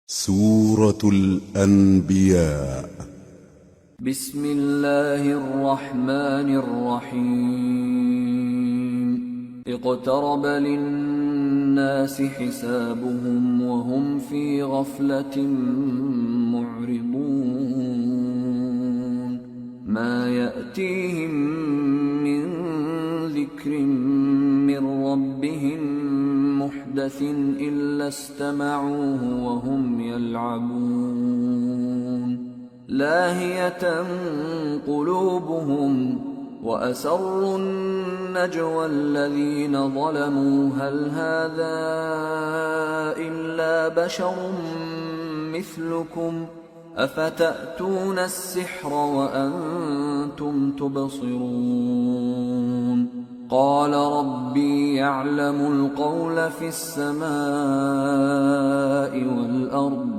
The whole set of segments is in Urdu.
سورة الأنبياء. بسم الله الرحمن الرحيم. اقترب للناس حسابهم وهم في غفلة معرضون. ما يأتيهم من ذكر من ربهم محدث إلا استمعوه وهم يلعبون. لاهية قلوبهم وأسروا النجوى الذين ظلموا هل هذا إلا بشر مثلكم أفتأتون السحر وأنتم تبصرون. قال ربي يعلم القول في السماء والأرض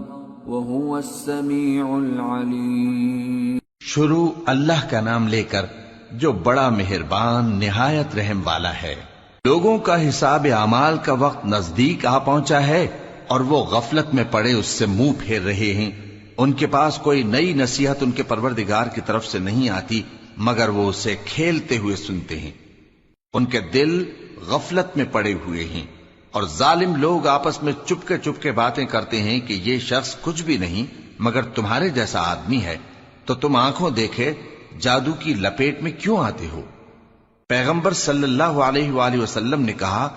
وهو السميع العليم. شروع اللہ کا نام لے کر جو بڑا مہربان نہایت رحم والا ہے. لوگوں کا حساب اعمال کا وقت نزدیک آ پہنچا ہے اور وہ غفلت میں پڑے اس سے منہ پھیر رہے ہیں. ان کے پاس کوئی نئی نصیحت ان کے پروردگار کی طرف سے نہیں آتی مگر وہ اسے کھیلتے ہوئے سنتے ہیں. ان کے دل غفلت میں پڑے ہوئے ہیں اور ظالم لوگ آپس میں چپکے باتیں کرتے ہیں کہ یہ شخص کچھ بھی نہیں مگر تمہارے جیسا آدمی ہے تو تم آنکھوں دیکھے جادو کی لپیٹ میں کیوں آتے ہو. پیغمبر صلی اللہ علیہ وآلہ وسلم نے کہا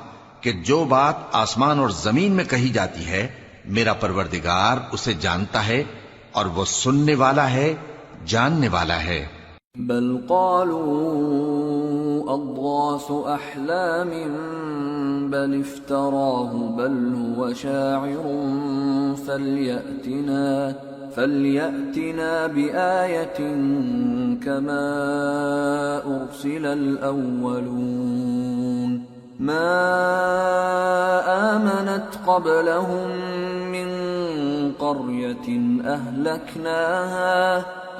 کہ جو بات آسمان اور زمین میں کہی جاتی ہے میرا پروردگار اسے جانتا ہے اور وہ سننے والا ہے جاننے والا ہے. بل قالوا اضغاث احلام بل افتراه بل هو شاعر فليأتنا بآية كما أرسل الأولون. ما آمنت قبلهم من قرية أهلكناها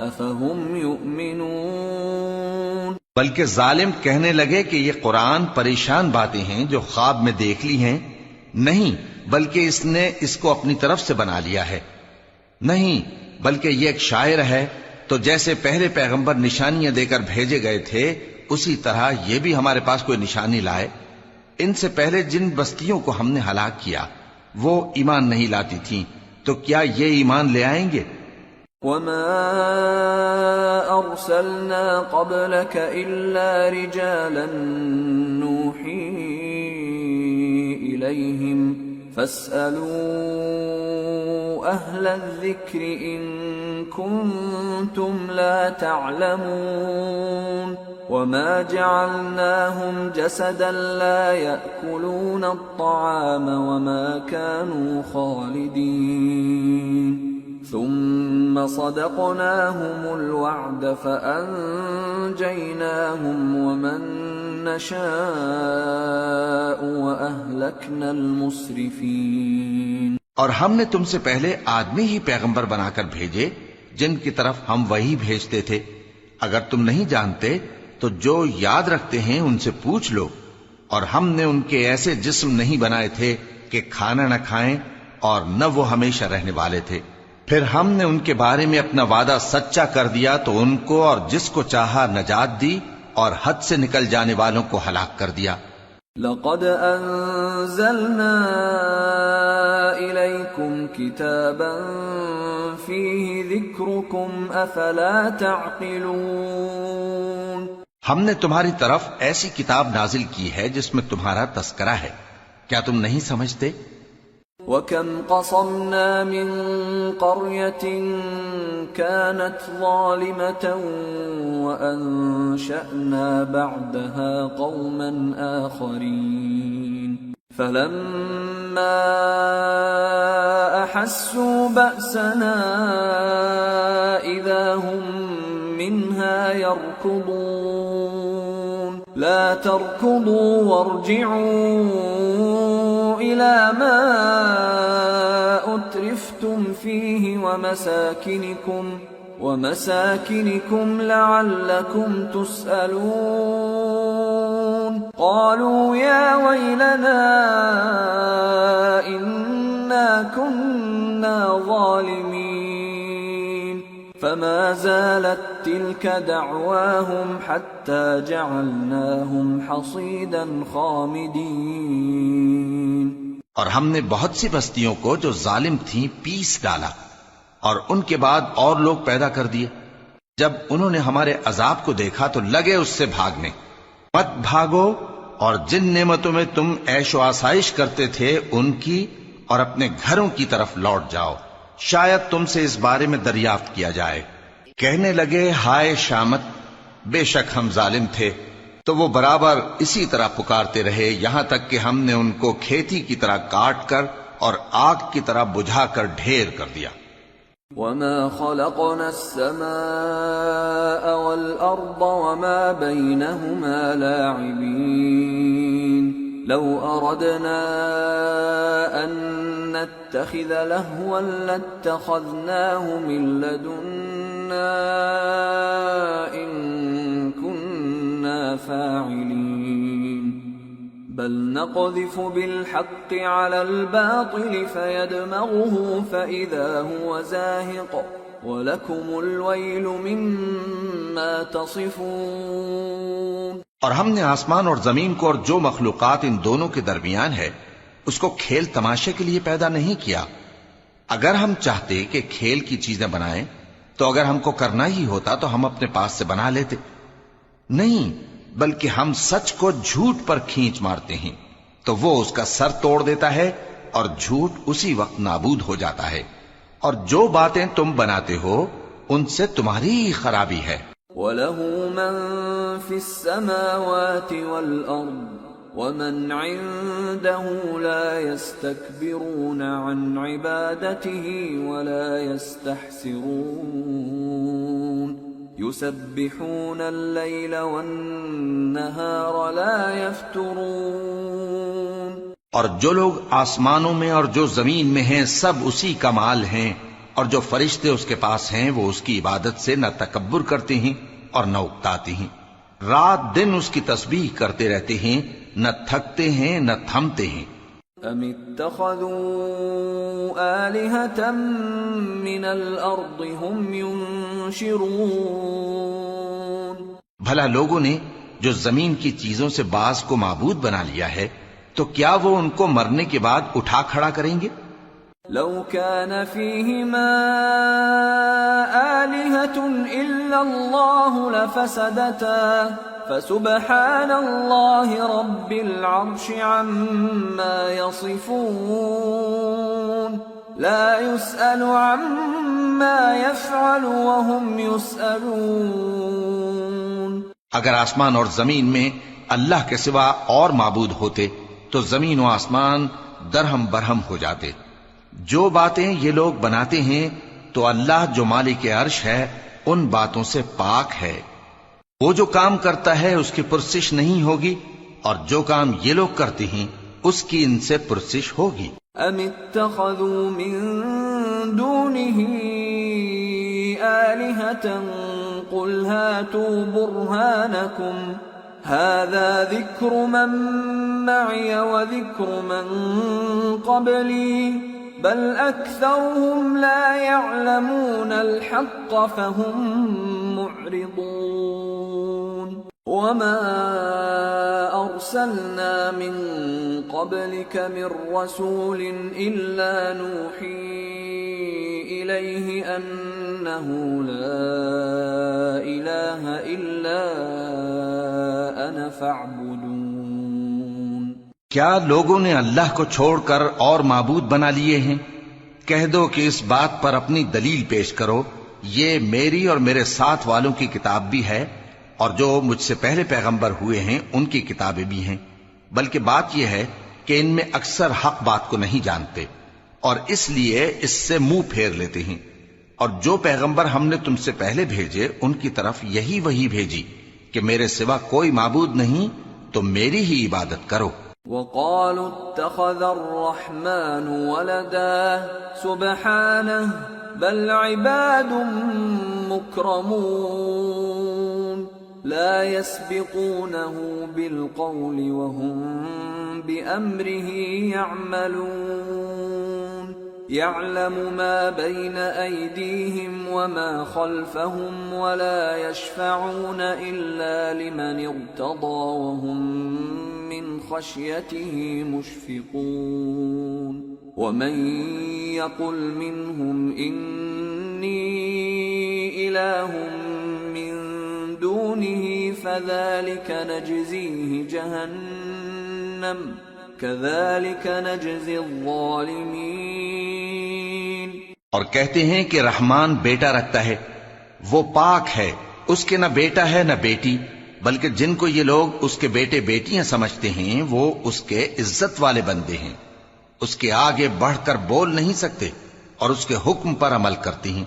أفهم يؤمنون. بلکہ ظالم کہنے لگے کہ یہ قرآن پریشان باتیں ہیں جو خواب میں دیکھ لی ہیں. نہیں بلکہ اس نے اس کو اپنی طرف سے بنا لیا ہے. نہیں بلکہ یہ ایک شاعر ہے. تو جیسے پہلے پیغمبر نشانیاں دے کر بھیجے گئے تھے اسی طرح یہ بھی ہمارے پاس کوئی نشانی لائے. ان سے پہلے جن بستیوں کو ہم نے ہلاک کیا وہ ایمان نہیں لاتی تھیں تو کیا یہ ایمان لے آئیں گے؟ وما أرسلنا قبلك إلا رجالا نوحي إليهم فاسألوا أهل الذكر إن كنتم لا تعلمون. وما جعلناهم جسدا لا يأكلون الطعام وما كانوا خالدين. ثم صدقناهم الوعد فأنجيناهم ومن نشاء وأهلكنا المسرفين. اور ہم نے تم سے پہلے آدمی ہی پیغمبر بنا کر بھیجے جن کی طرف ہم وہی بھیجتے تھے. اگر تم نہیں جانتے تو جو یاد رکھتے ہیں ان سے پوچھ لو. اور ہم نے ان کے ایسے جسم نہیں بنائے تھے کہ کھانا نہ کھائیں اور نہ وہ ہمیشہ رہنے والے تھے. پھر ہم نے ان کے بارے میں اپنا وعدہ سچا کر دیا تو ان کو اور جس کو چاہا نجات دی اور حد سے نکل جانے والوں کو ہلاک کر دیا. لقد انزلنا الیکم کتابا فیہ ذکرکم افلا تعقلون. ہم نے تمہاری طرف ایسی کتاب نازل کی ہے جس میں تمہارا تذکرہ ہے. کیا تم نہیں سمجھتے؟ وَكَمْ قَصَمْنَا مِنْ قَرْيَةٍ كَانَتْ ظَالِمَةً وَأَنشَأْنَا بَعْدَهَا قَوْمًا آخَرِينَ فَلَمَّا أَحَسُّوا بَأْسَنَا إِذَا هُمْ مِنْهَا يَرْكُضُونَ. لَا تَرْكُضُوا وَارْجِعُوا إِلَى مَا أُتْرِفْتُمْ فِيهِ وَمَسَاكِنِكُمْ لَعَلَّكُمْ تُسْأَلُونَ. قَالُوا يَا وَيْلَنَا إِنَّا إنا كنا ظالمين فما زالت تلك دعواهم حتى جعلناهم حصيدا خامدين. اور ہم نے بہت سی بستیوں کو جو ظالم تھیں پیس ڈالا، اور ان کے بعد اور لوگ پیدا کر دیے. جب انہوں نے ہمارے عذاب کو دیکھا تو لگے اس سے بھاگنے. مت بھاگو، اور جن نعمتوں میں تم عیش و آسائش کرتے تھے ان کی اور اپنے گھروں کی طرف لوٹ جاؤ، شاید تم سے اس بارے میں دریافت کیا جائے. کہنے لگے ہائے شامت، بے شک ہم ظالم تھے. تو وہ برابر اسی طرح پکارتے رہے یہاں تک کہ ہم نے ان کو کھیتی کی طرح کاٹ کر اور آگ کی طرح بجھا کر ڈھیر کر دیا. وما خلقنا السماء والأرض وما بينهما لاعبين لو أردنا أن نتخذ لهوا لاتخذناه من لدنا إن كنا فاعلين بل نقذف بالحق على الباطل فيدمغه فإذا هو زاهق وَلَكُمُ الْوَيْلُ مِمَّا تَصِفُونَ. اور ہم نے آسمان اور زمین کو اور جو مخلوقات ان دونوں کے درمیان ہے اس کو کھیل تماشے کے لیے پیدا نہیں کیا. اگر ہم چاہتے کہ کھیل کی چیزیں بنائیں تو اگر ہم کو کرنا ہی ہوتا تو ہم اپنے پاس سے بنا لیتے. نہیں، بلکہ ہم سچ کو جھوٹ پر کھینچ مارتے ہیں تو وہ اس کا سر توڑ دیتا ہے اور جھوٹ اسی وقت نابود ہو جاتا ہے. اور جو باتیں تم بناتے ہو ان سے تمہاری خرابی ہے. وَلَهُ مَن فِي السَّمَاوَاتِ وَالْأَرْضِ وَمَنْ عِندَهُ لَا يَسْتَكْبِرُونَ عَنْ عِبَادَتِهِ وَلَا يَسْتَحْسِرُونَ يُسَبِّحُونَ اللَّيْلَ وَالنَّهَارَ لَا يَفْتُرُونَ. اور جو لوگ آسمانوں میں اور جو زمین میں ہیں سب اسی کا مال ہیں، اور جو فرشتے اس کے پاس ہیں وہ اس کی عبادت سے نہ تکبر کرتے ہیں اور نہ اکتاتے ہیں. رات دن اس کی تسبیح کرتے رہتے ہیں، نہ تھکتے ہیں نہ تھمتے ہیں. ام اتخذوا آلهة من الارض هم ينشرون. بھلا لوگوں نے جو زمین کی چیزوں سے بعض کو معبود بنا لیا ہے تو کیا وہ ان کو مرنے کے بعد اٹھا کھڑا کریں گے؟ لو كان فيهما آلهة إلا الله لفسدتا فسبحان الله رب العرش عما يصفون لا يسأل عما يفعل وهم يسألون. اگر آسمان اور زمین میں اللہ کے سوا اور معبود ہوتے تو زمین و آسمان درہم برہم ہو جاتے. جو باتیں یہ لوگ بناتے ہیں تو اللہ جو مالک عرش ہے ان باتوں سے پاک ہے. وہ جو کام کرتا ہے اس کی پرسش نہیں ہوگی، اور جو کام یہ لوگ کرتے ہیں اس کی ان سے پرسش ہوگی. ام اتخذوا من دونه آلهة قل هاتوا برهانكم هذا ذكر من معي وذكر من قبلي بل أكثرهم لا يعلمون الحق فهم معرضون. وما أرسلنا من قبلك من رسول إلا نوحي إليه أنه لا إله إلا أنا فاعبدون. کیا لوگوں نے اللہ کو چھوڑ کر اور معبود بنا لیے ہیں؟ کہہ دو کہ اس بات پر اپنی دلیل پیش کرو. یہ میری اور میرے ساتھ والوں کی کتاب بھی ہے، اور جو مجھ سے پہلے پیغمبر ہوئے ہیں ان کی کتابیں بھی ہیں. بلکہ بات یہ ہے کہ ان میں اکثر حق بات کو نہیں جانتے، اور اس لیے اس سے منہ پھیر لیتے ہیں. اور جو پیغمبر ہم نے تم سے پہلے بھیجے ان کی طرف یہی وحی بھیجی کہ میرے سوا کوئی معبود نہیں تو میری ہی عبادت کرو. وقالوا اتخذ الرحمن ولدا سبحانه بل عباد مكرمون لا يسبقونه بالقول وهم بأمره يعملون. يعلم ما بين أيديهم وما خلفهم ولا يشفعون إلا لمن ارتضى وهم من خشيته مشفقون ومن يقل منهم إني إله من دونه فذلك نجزيه جهنم كذلك نجزي الظالمين۔ اور کہتے ہیں کہ رحمان بیٹا رکھتا ہے، وہ پاک ہے، اس کے نہ بیٹا ہے نہ بیٹی، بلکہ جن کو یہ لوگ اس کے بیٹے بیٹیاں سمجھتے ہیں وہ اس کے عزت والے بندے ہیں، اس کے آگے بڑھ کر بول نہیں سکتے اور اس کے حکم پر عمل کرتے ہیں۔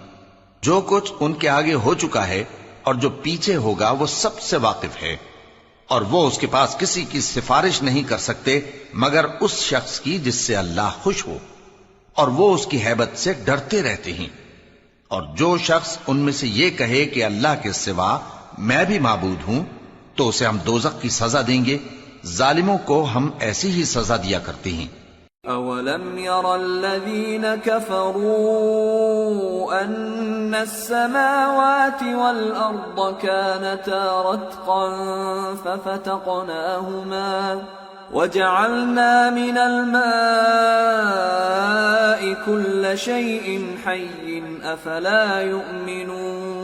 جو کچھ ان کے آگے ہو چکا ہے اور جو پیچھے ہوگا وہ سب سے واقف ہے، اور وہ اس کے پاس کسی کی سفارش نہیں کر سکتے مگر اس شخص کی جس سے اللہ خوش ہو، اور وہ اس کی ہیبت سے ڈرتے رہتے ہیں۔ اور جو شخص ان میں سے یہ کہے کہ اللہ کے سوا میں بھی معبود ہوں تو اسے ہم دوزخ کی سزا دیں گے، ظالموں کو ہم ایسی ہی سزا دیا کرتے ہیں۔ أَوَلَمْ يَرَ الَّذِينَ كَفَرُوا أَنَّ السَّمَاوَاتِ وَالْأَرْضَ كَانَتَا رَتْقًا فَفَتَقْنَاهُمَا وَجَعَلْنَا مِنَ الْمَاءِ كُلَّ شَيْءٍ حَيٍّ أَفَلَا يُؤْمِنُونَ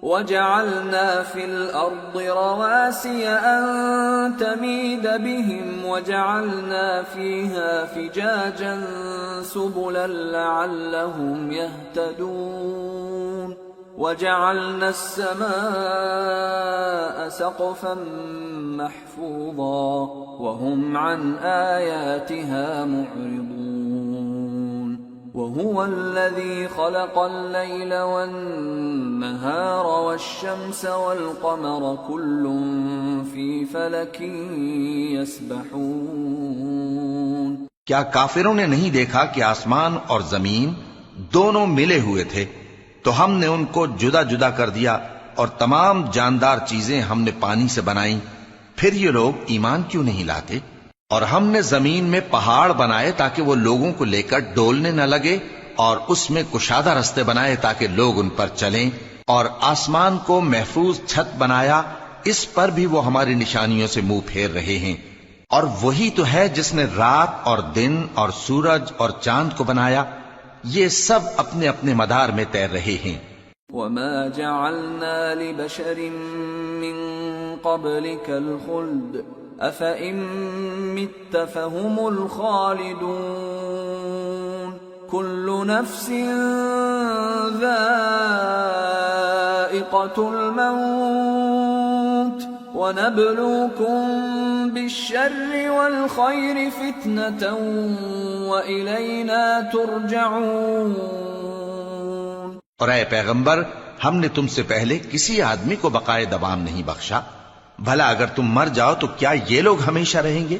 وَجَعَلْنَا فِي الْأَرْضِ رَوَاسِيَ أَن تَمِيدَ بِهِمْ وَجَعَلْنَا فِيهَا فِجَاجًا سُبُلًا لَعَلَّهُمْ يَهْتَدُونَ وَجَعَلْنَا السَّمَاءَ سَقْفًا مَحْفُوظًا وَهُمْ عَنْ آيَاتِهَا مُعْرِضُونَ وَهُوَ الَّذِي خَلَقَ اللَّيْلَ وَالنَّهَارَ وَالشَّمْسَ وَالْقَمَرَ كُلٌّ فِي فَلَكٍ يَسْبَحُونَ۔ کیا کافروں نے نہیں دیکھا کہ آسمان اور زمین دونوں ملے ہوئے تھے تو ہم نے ان کو جدا جدا کر دیا، اور تمام جاندار چیزیں ہم نے پانی سے بنائیں، پھر یہ لوگ ایمان کیوں نہیں لاتے؟ اور ہم نے زمین میں پہاڑ بنائے تاکہ وہ لوگوں کو لے کر ڈولنے نہ لگے، اور اس میں کشادہ رستے بنائے تاکہ لوگ ان پر چلیں، اور آسمان کو محفوظ چھت بنایا، اس پر بھی وہ ہماری نشانیوں سے منہ پھیر رہے ہیں۔ اور وہی تو ہے جس نے رات اور دن اور سورج اور چاند کو بنایا، یہ سب اپنے اپنے مدار میں تیر رہے ہیں۔ وَمَا جَعَلْنَا لِبَشَرٍ مِّن قَبْلِكَ الْخُلْدَ أَفَإِن مِّتَّ فَهُمُ الْخَالِدُونَ كُلُّ نَفْسٍ ذَائِقَةُ الْمَوْتِ وَنَبْلُوكُم بِالشَّرِّ وَالْخَيْرِ فِتْنَةً وَإِلَيْنَا تُرْجَعُونَ۔ اور اے پیغمبر، ہم نے تم سے پہلے کسی آدمی کو بقائے دوام نہیں بخشا، بھلا اگر تم مر جاؤ تو کیا یہ لوگ ہمیشہ رہیں گے؟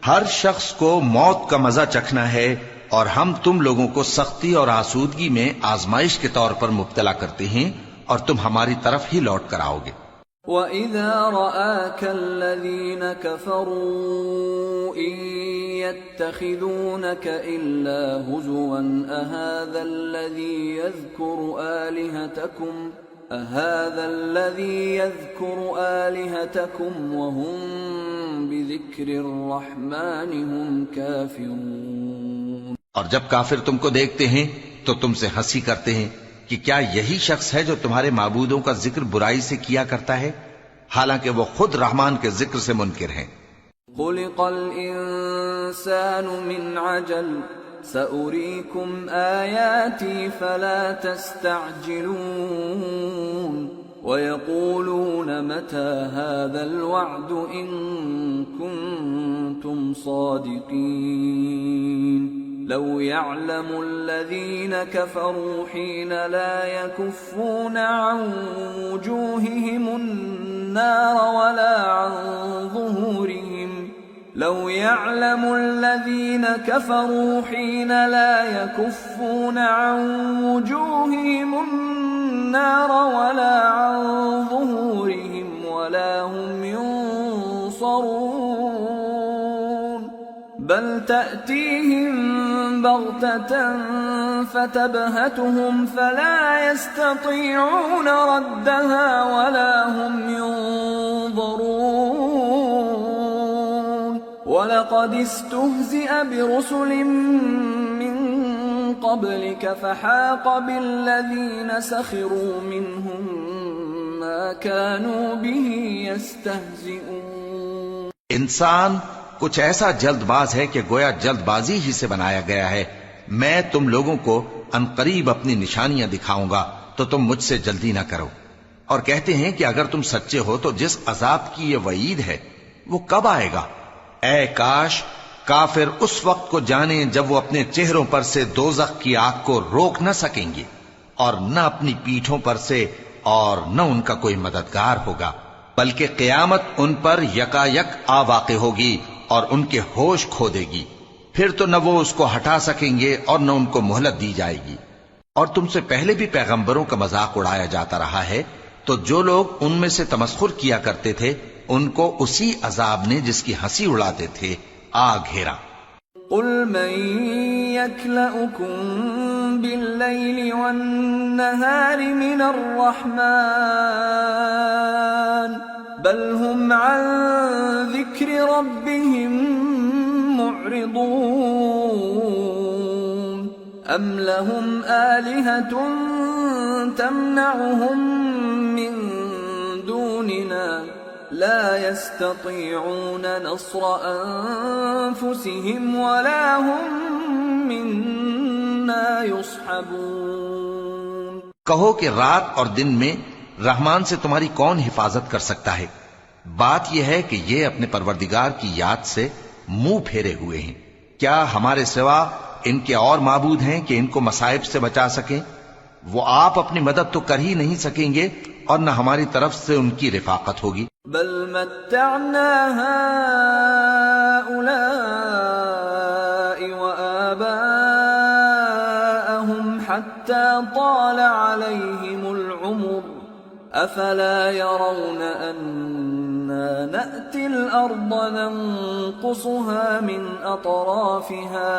ہر شخص کو موت کا مزہ چکھنا ہے، اور ہم تم لوگوں کو سختی اور آسودگی میں آزمائش کے طور پر مبتلا کرتے ہیں، اور تم ہماری طرف ہی لوٹ کر آؤ گے۔ وَإِذَا رَآكَ الَّذِينَ كَفَرُوا إِن يَتَّخِذُونَكَ إِلَّا هُزُوًا أَهَذَا الَّذِي يَذْكُرُ آلِهَتَكُمْ وَهُمْ بِذِكْرِ الرَّحْمَنِ هُمْ كَافِرُونَ۔ اور جب کافر تم کو دیکھتے ہیں تو تم سے ہنسی کرتے ہیں کہ کیا یہی شخص ہے جو تمہارے معبودوں کا ذکر برائی سے کیا کرتا ہے، حالانکہ وہ خود رحمان کے ذکر سے منکر ہیں۔ خُلِقَ الْإِنسَانُ مِنْ عَجَلٍ سَأُرِيكُمْ آيَاتِي فَلَا تَسْتَعْجِلُونَ وَيَقُولُونَ مَتَى هَذَا الْوَعْدُ إِن كُنتُمْ صَادِقِينَ لَوْ يَعْلَمُ الَّذِينَ كَفَرُوا حِينَ لَا يَكُفُّونَ عَن وُجُوهِهِمُ النَّارَ وَلَا عَن ظُهُورِهِمْ لَوْ يَعْلَمُ الَّذِينَ كَفَرُوا حِينَ لَا يَكُفُّونَ عَن وُجُوهِهِمُ النَّارَ وَلَا عَن ظُهُورِهِمْ وَلَا هُمْ يُنصَرُونَ بَلْ تَأْتِيهِم بغتة فتبهتهم فلا يستطيعون ردها ولا هم ينظرون وَلَقَدِ اسْتُهْزِئَ بِرُسُلٍ مِّن قَبْلِكَ فَحَاقَ بِالَّذِينَ سَخِرُوا مِنْهُم مَّا كَانُوا بِهِ يَسْتَهْزِئُونَ۔ انسان کچھ ایسا جلد باز ہے کہ گویا جلد بازی ہی سے بنایا گیا ہے۔ میں تم لوگوں کو عنقریب اپنی نشانیاں دکھاؤں گا تو تم مجھ سے جلدی نہ کرو، اور کہتے ہیں کہ اگر تم سچے ہو تو جس عذاب کی یہ وعید ہے وہ کب آئے گا؟ اے کاش کافر اس وقت کو جانیں جب وہ اپنے چہروں پر سے دوزخ کی آگ کو روک نہ سکیں گے، اور نہ اپنی پیٹھوں پر سے اور نہ ان کا کوئی مددگار ہوگا، بلکہ قیامت ان پر یکا یک آ واقع ہوگی اور ان کے ہوش کھو دے گی، پھر تو نہ وہ اس کو ہٹا سکیں گے اور نہ ان کو مہلت دی جائے گی۔ اور تم سے پہلے بھی پیغمبروں کا مذاق اڑایا جاتا رہا ہے، تو جو لوگ ان میں سے تمسخر کیا کرتے تھے ان کو اسی عذاب نے جس کی ہنسی اڑاتے تھے آ گھیرا۔ قل من يكلؤكم بالليل والنهار من الرحمن بل هم عن ذكر ربهم معرضون أم لهم آلهة تمنعهم من دوننا لا يستطيعون نصر أنفسهم ولا هم منا يصحبون۔ کہو کہ رات اور دن میں رحمان سے تمہاری کون حفاظت کر سکتا ہے؟ بات یہ ہے کہ یہ اپنے پروردگار کی یاد سے منہ پھیرے ہوئے ہیں۔ کیا ہمارے سوا ان کے اور معبود ہیں کہ ان کو مصائب سے بچا سکیں؟ وہ آپ اپنی مدد تو کر ہی نہیں سکیں گے اور نہ ہماری طرف سے ان کی رفاقت ہوگی۔ بل متعنا هؤلاء وآباءهم حتى طال عليهم العمر أفلا يرون أنا نأتي الأرض ننقصها من أطرافها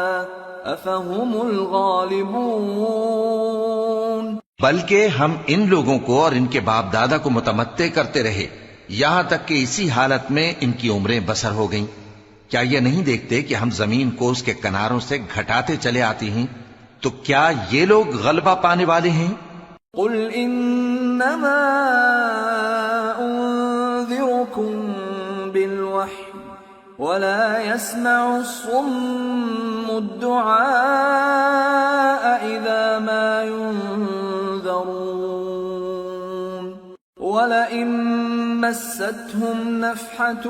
أفهم الغالبون۔ بلکہ ہم ان لوگوں کو اور ان کے باپ دادا کو متمتع کرتے رہے یہاں تک کہ اسی حالت میں ان کی عمریں بسر ہو گئیں۔ کیا یہ نہیں دیکھتے کہ ہم زمین کو اس کے کناروں سے گھٹاتے چلے آتے ہیں؟ تو کیا یہ لوگ غلبہ پانے والے ہیں؟ قل انما انذركم بالوحی ولا يسمع الصم الدعاء اذا ما ينذرون ولئن مستهم نفحة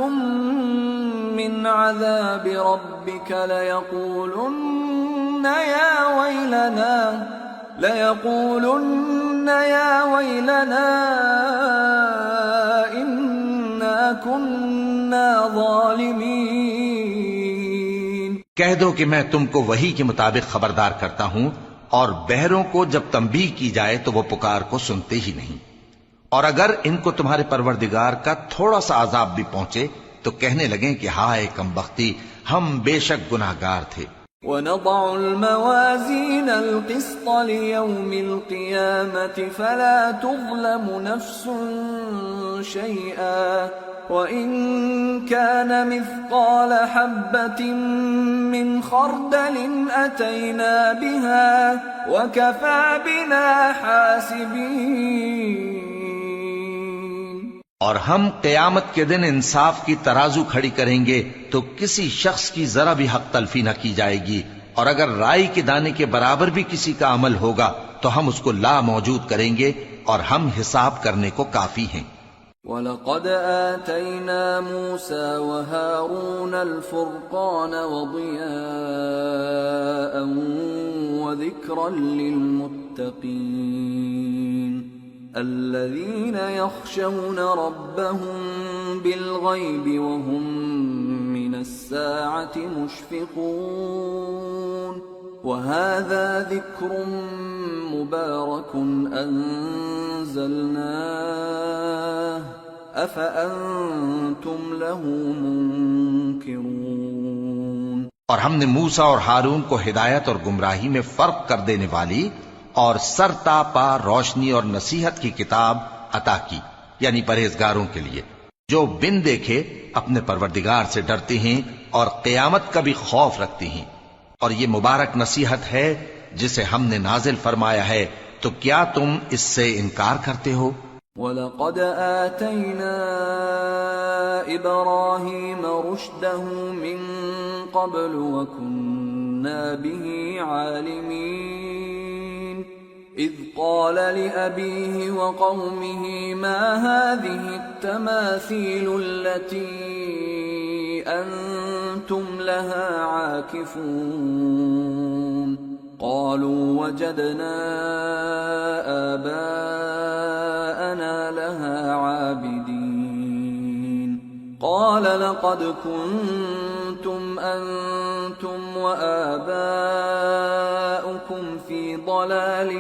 من عذاب ربك ليقولن يا ويلنا إنا كنا ظالمين۔ کہہ دو کہ میں تم کو وحی کے مطابق خبردار کرتا ہوں، اور بہروں کو جب تنبیہ کی جائے تو وہ پکار کو سنتے ہی نہیں، اور اگر ان کو تمہارے پروردگار کا تھوڑا سا عذاب بھی پہنچے تو کہنے لگیں کہ ہائے کمبختی، ہم بے شک گناہگار تھے۔ وَنَضَعُ الْمَوَازِينَ الْقِسْطَ لِيَوْمِ الْقِيَامَةِ فَلَا تُظْلَمُ نَفْسٌ شَيْئًا وَإِن كَانَ مِثْقَالَ حَبَّةٍ مِّنْ خَرْدَلٍ أَتَيْنَا بِهَا وَكَفَى بِنَا حَاسِبِينَ۔ اور ہم قیامت کے دن انصاف کی ترازو کھڑی کریں گے تو کسی شخص کی ذرا بھی حق تلفی نہ کی جائے گی، اور اگر رائی کے دانے کے برابر بھی کسی کا عمل ہوگا تو ہم اس کو لا موجود کریں گے، اور ہم حساب کرنے کو کافی ہیں۔ وَلَقَدْ آتَيْنَا مُوسَى وَهَارُونَ الْفُرْقَانَ وَضِيَاءً وَذِكْرًا لِّلْمُتَّقِينَ الذين يخشون ربهم بالغيب وهم من الساعة مشفقون وهذا ذكر مبارك أنزلناه أفأنتم له منكرون۔ اور ہم نے موسیٰ اور ہارون کو ہدایت اور گمراہی میں فرق کر دینے والی اور سر تا پا روشنی اور نصیحت کی کتاب عطا کی، یعنی پرہیزگاروں کے لیے جو بن دیکھے اپنے پروردگار سے ڈرتے ہیں اور قیامت کا بھی خوف رکھتے ہیں۔ اور یہ مبارک نصیحت ہے جسے ہم نے نازل فرمایا ہے، تو کیا تم اس سے انکار کرتے ہو؟ وَلَقَدْ آتَيْنَا إِبْرَاهِيمَ رُشْدَهُ مِنْ قَبْلُ وَكُنَّا بِهِ عَالِمِينَ إِذْ قَالَ لِأَبِيهِ وَقَوْمِهِ مَا هَذِهِ التَّمَاثِيلُ الَّتِي أَنْتُمْ لَهَا عَاكِفُونَ قالوا وجدنا آباءنا لها عابدين قال لقد كنتم أنتم وآباؤكم في ضلال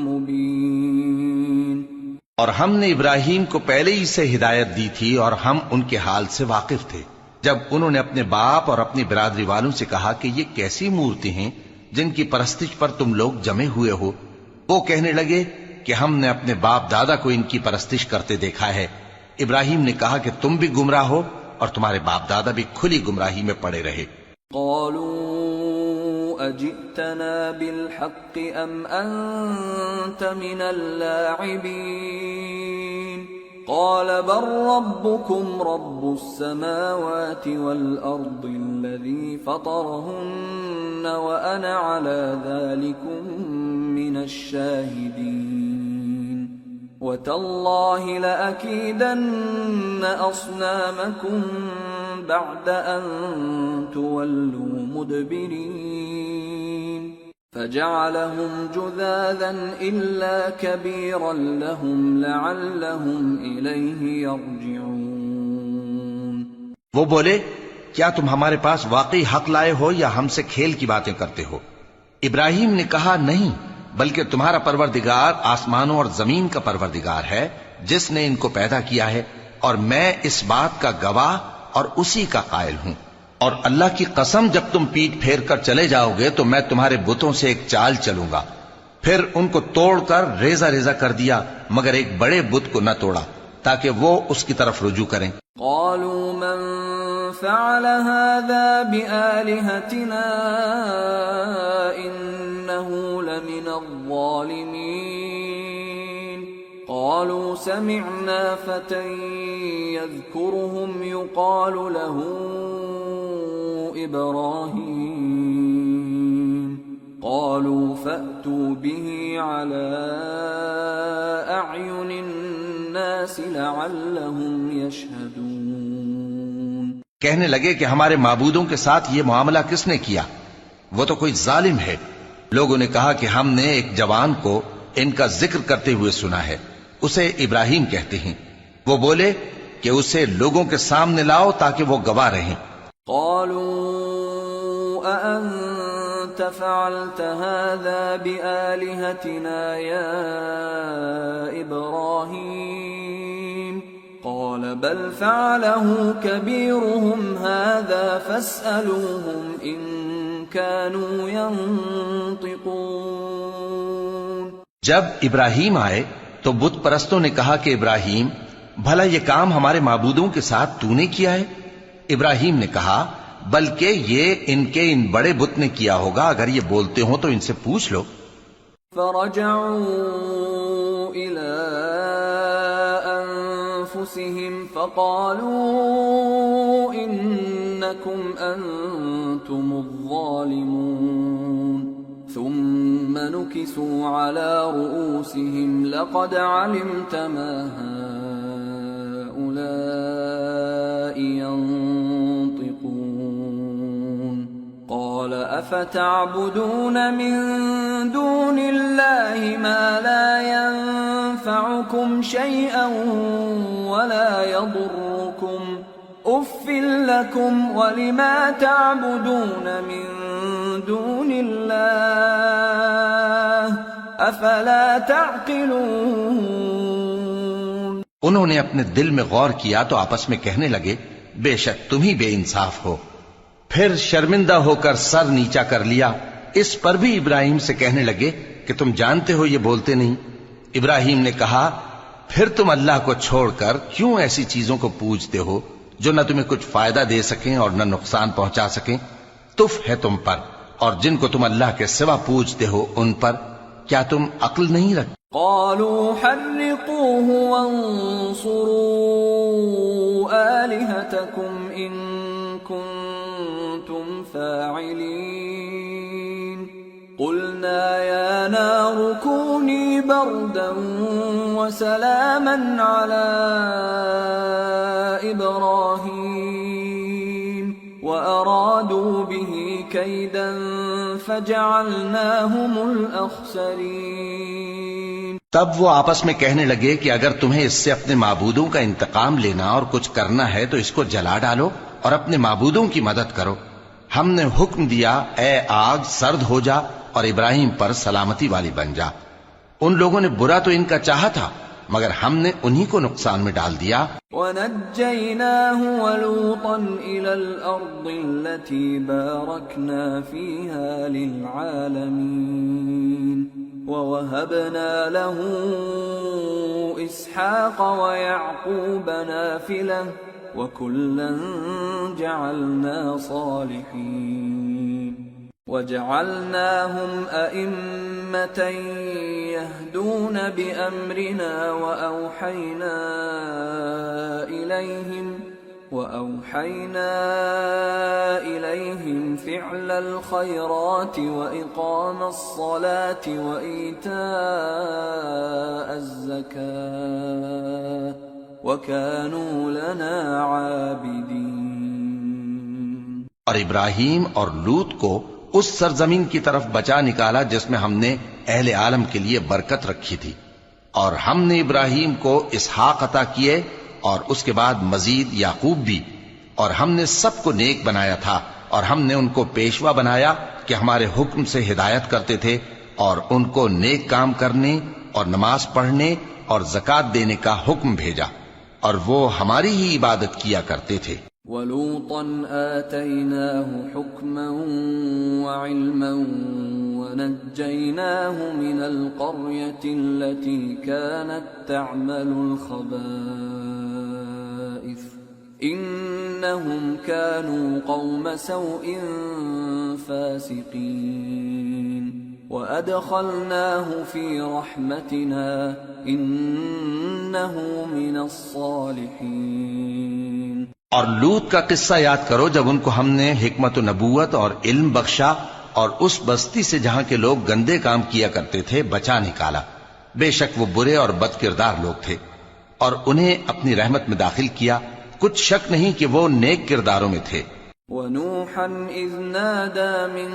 مبين۔ اور ہم نے ابراہیم کو پہلے ہی سے ہدایت دی تھی اور ہم ان کے حال سے واقف تھے جب انہوں نے اپنے باپ اور اپنی برادری والوں سے کہا کہ یہ کیسی مورتی ہیں جن کی پرستش پر تم لوگ جمے ہوئے ہو۔ وہ کہنے لگے کہ ہم نے اپنے باپ دادا کو ان کی پرستش کرتے دیکھا ہے۔ ابراہیم نے کہا کہ تم بھی گمراہ ہو اور تمہارے باپ دادا بھی کھلی گمراہی میں پڑے رہے۔ قالوا اجئتنا بالحق ام انت من اللاعبین قال بل ربكم رب السماوات والأرض الذي فطرهن وأنا على ذلكم من الشاهدين وتالله لأكيدن أصنامكم بعد أن تولوا مدبرين فجعلهم جذاذا إلا كبيرا لهم لعلهم إليه يرجعون۔ وہ بولے کیا تم ہمارے پاس واقعی حق لائے ہو یا ہم سے کھیل کی باتیں کرتے ہو؟ ابراہیم نے کہا نہیں، بلکہ تمہارا پروردگار آسمانوں اور زمین کا پروردگار ہے جس نے ان کو پیدا کیا ہے، اور میں اس بات کا گواہ اور اسی کا قائل ہوں۔ اور اللہ کی قسم جب تم پیٹ پھیر کر چلے جاؤ گے تو میں تمہارے بتوں سے ایک چال چلوں گا۔ پھر ان کو توڑ کر ریزہ ریزہ کر دیا مگر ایک بڑے بت کو نہ توڑا تاکہ وہ اس کی طرف رجوع کریں۔ قالوا من فعل هذا بآلهتنا إنه لمن الظالمين قالوا سمعنا فتى يذكرهم يقال له إبراهيم قالوا فأتوا به على أعين الناس لعلهم يشهدون۔ کہنے لگے کہ ہمارے معبودوں کے ساتھ یہ معاملہ کس نے کیا؟ وہ تو کوئی ظالم ہے۔ لوگوں نے کہا کہ ہم نے ایک جوان کو ان کا ذکر کرتے ہوئے سنا ہے، اسے ابراہیم کہتے ہیں۔ وہ بولے کہ اسے لوگوں کے سامنے لاؤ تاکہ وہ گواہ رہیں۔ قالوا أأنت فعلت هذا بآلهتنا يا إبراهيم قال بل فعله كبيرهم هذا فاسألوهم إن كانوا ينطقون۔ جب ابراہیم آئے تو بت پرستوں نے کہا کہ ابراہیم بھلا یہ کام ہمارے معبودوں کے ساتھ تو نے کیا ہے؟ ابراہیم نے کہا بلکہ یہ ان کے ان بڑے بت نے کیا ہوگا، اگر یہ بولتے ہوں تو ان سے پوچھ لو۔ فرجعوا إلى أنفسهم فقالوا إنكم أنتم الظالمون ثم نكسوا على رؤوسهم لقد علمت ما هؤلاء ينطقون قال أفتعبدون من دون الله ما لا ينفعكم شيئا ولا يضركم أف لكم ولما تعبدون من دون الله أفلا تعقلون۔ انہوں نے اپنے دل میں غور کیا تو آپس میں کہنے لگے بے شک تم ہی بے انصاف ہو، پھر شرمندہ ہو کر سر نیچا کر لیا۔ اس پر بھی ابراہیم سے کہنے لگے کہ تم جانتے ہو یہ بولتے نہیں۔ ابراہیم نے کہا پھر تم اللہ کو چھوڑ کر کیوں ایسی چیزوں کو پوجتے ہو جو نہ تمہیں کچھ فائدہ دے سکیں اور نہ نقصان پہنچا سکیں؟ تف ہے تم پر اور جن کو تم اللہ کے سوا پوجتے ہو ان پر، کیا تم عقل نہیں رکھتے؟ قالوا حرقوه وانصروا آلهتكم إن كنتم فاعلين قلنا يا نار كوني بردا وسلاما على إبراهيم وأرادوا به كيدا فجعلناهم الأخسرين۔ تب وہ آپس میں کہنے لگے کہ اگر تمہیں اس سے اپنے معبودوں کا انتقام لینا اور کچھ کرنا ہے تو اس کو جلا ڈالو اور اپنے معبودوں کی مدد کرو۔ ہم نے حکم دیا اے آگ سرد ہو جا اور ابراہیم پر سلامتی والی بن جا۔ ان لوگوں نے برا تو ان کا چاہا تھا مگر ہم نے انہی کو نقصان میں ڈال دیا۔ وَنَجَّيْنَاهُ وَلُوطًا إِلَى الْأَرْضِ الَّتِي بَارَكْنَا فِيهَا لِلْعَالَمِينَ وَوَهَبْنَا لَهُ إِسْحَاقَ وَيَعْقُوبَ نَافِلَةً وَكُلًّا جَعَلْنَا صَالِحِينَ وَجَعَلْنَاهُمْ أَئِمَّةً يَهْدُونَ بِأَمْرِنَا وَأَوْحَيْنَا إِلَيْهِمْ فِعْلَ الْخَيْرَاتِ وَإِقَامَ الصَّلَاةِ وَإِيتَاءَ الزَّكَاةِ وَكَانُوا لَنَا عَابِدِينَ۔ اور ابراہیم اور لوط کو اس سرزمین کی طرف بچا نکالا جس میں ہم نے اہل عالم کے لیے برکت رکھی تھی، اور ہم نے ابراہیم کو اسحاق عطا کیے اور اس کے بعد مزید یعقوب بھی، اور ہم نے سب کو نیک بنایا تھا، اور ہم نے ان کو پیشوا بنایا کہ ہمارے حکم سے ہدایت کرتے تھے، اور ان کو نیک کام کرنے اور نماز پڑھنے اور زکوٰۃ دینے کا حکم بھیجا، اور وہ ہماری ہی عبادت کیا کرتے تھے۔ وَلُوطًا آتَيْنَاهُ حُكْمًا وَعِلْمًا وَنَجَّيْنَاهُ مِنَ الْقَرْيَةِ الَّتِي كَانَتْ تَعْمَلُ الْخَبَائِثَ إِنَّهُمْ كَانُوا قَوْمَ سَوْءٍ فَاسِقِينَ وَأَدْخَلْنَاهُ فِي رَحْمَتِنَا إِنَّهُ مِنَ الصَّالِحِينَ۔ اور لوط کا قصہ یاد کرو جب ان کو ہم نے حکمت و نبوت اور علم بخشا اور اس بستی سے جہاں کے لوگ گندے کام کیا کرتے تھے بچا نکالا۔ بے شک وہ برے اور بد کردار لوگ تھے، اور انہیں اپنی رحمت میں داخل کیا، کچھ شک نہیں کہ وہ نیک کرداروں میں تھے۔ وَنُوحًا إِذْ نَادَى مِن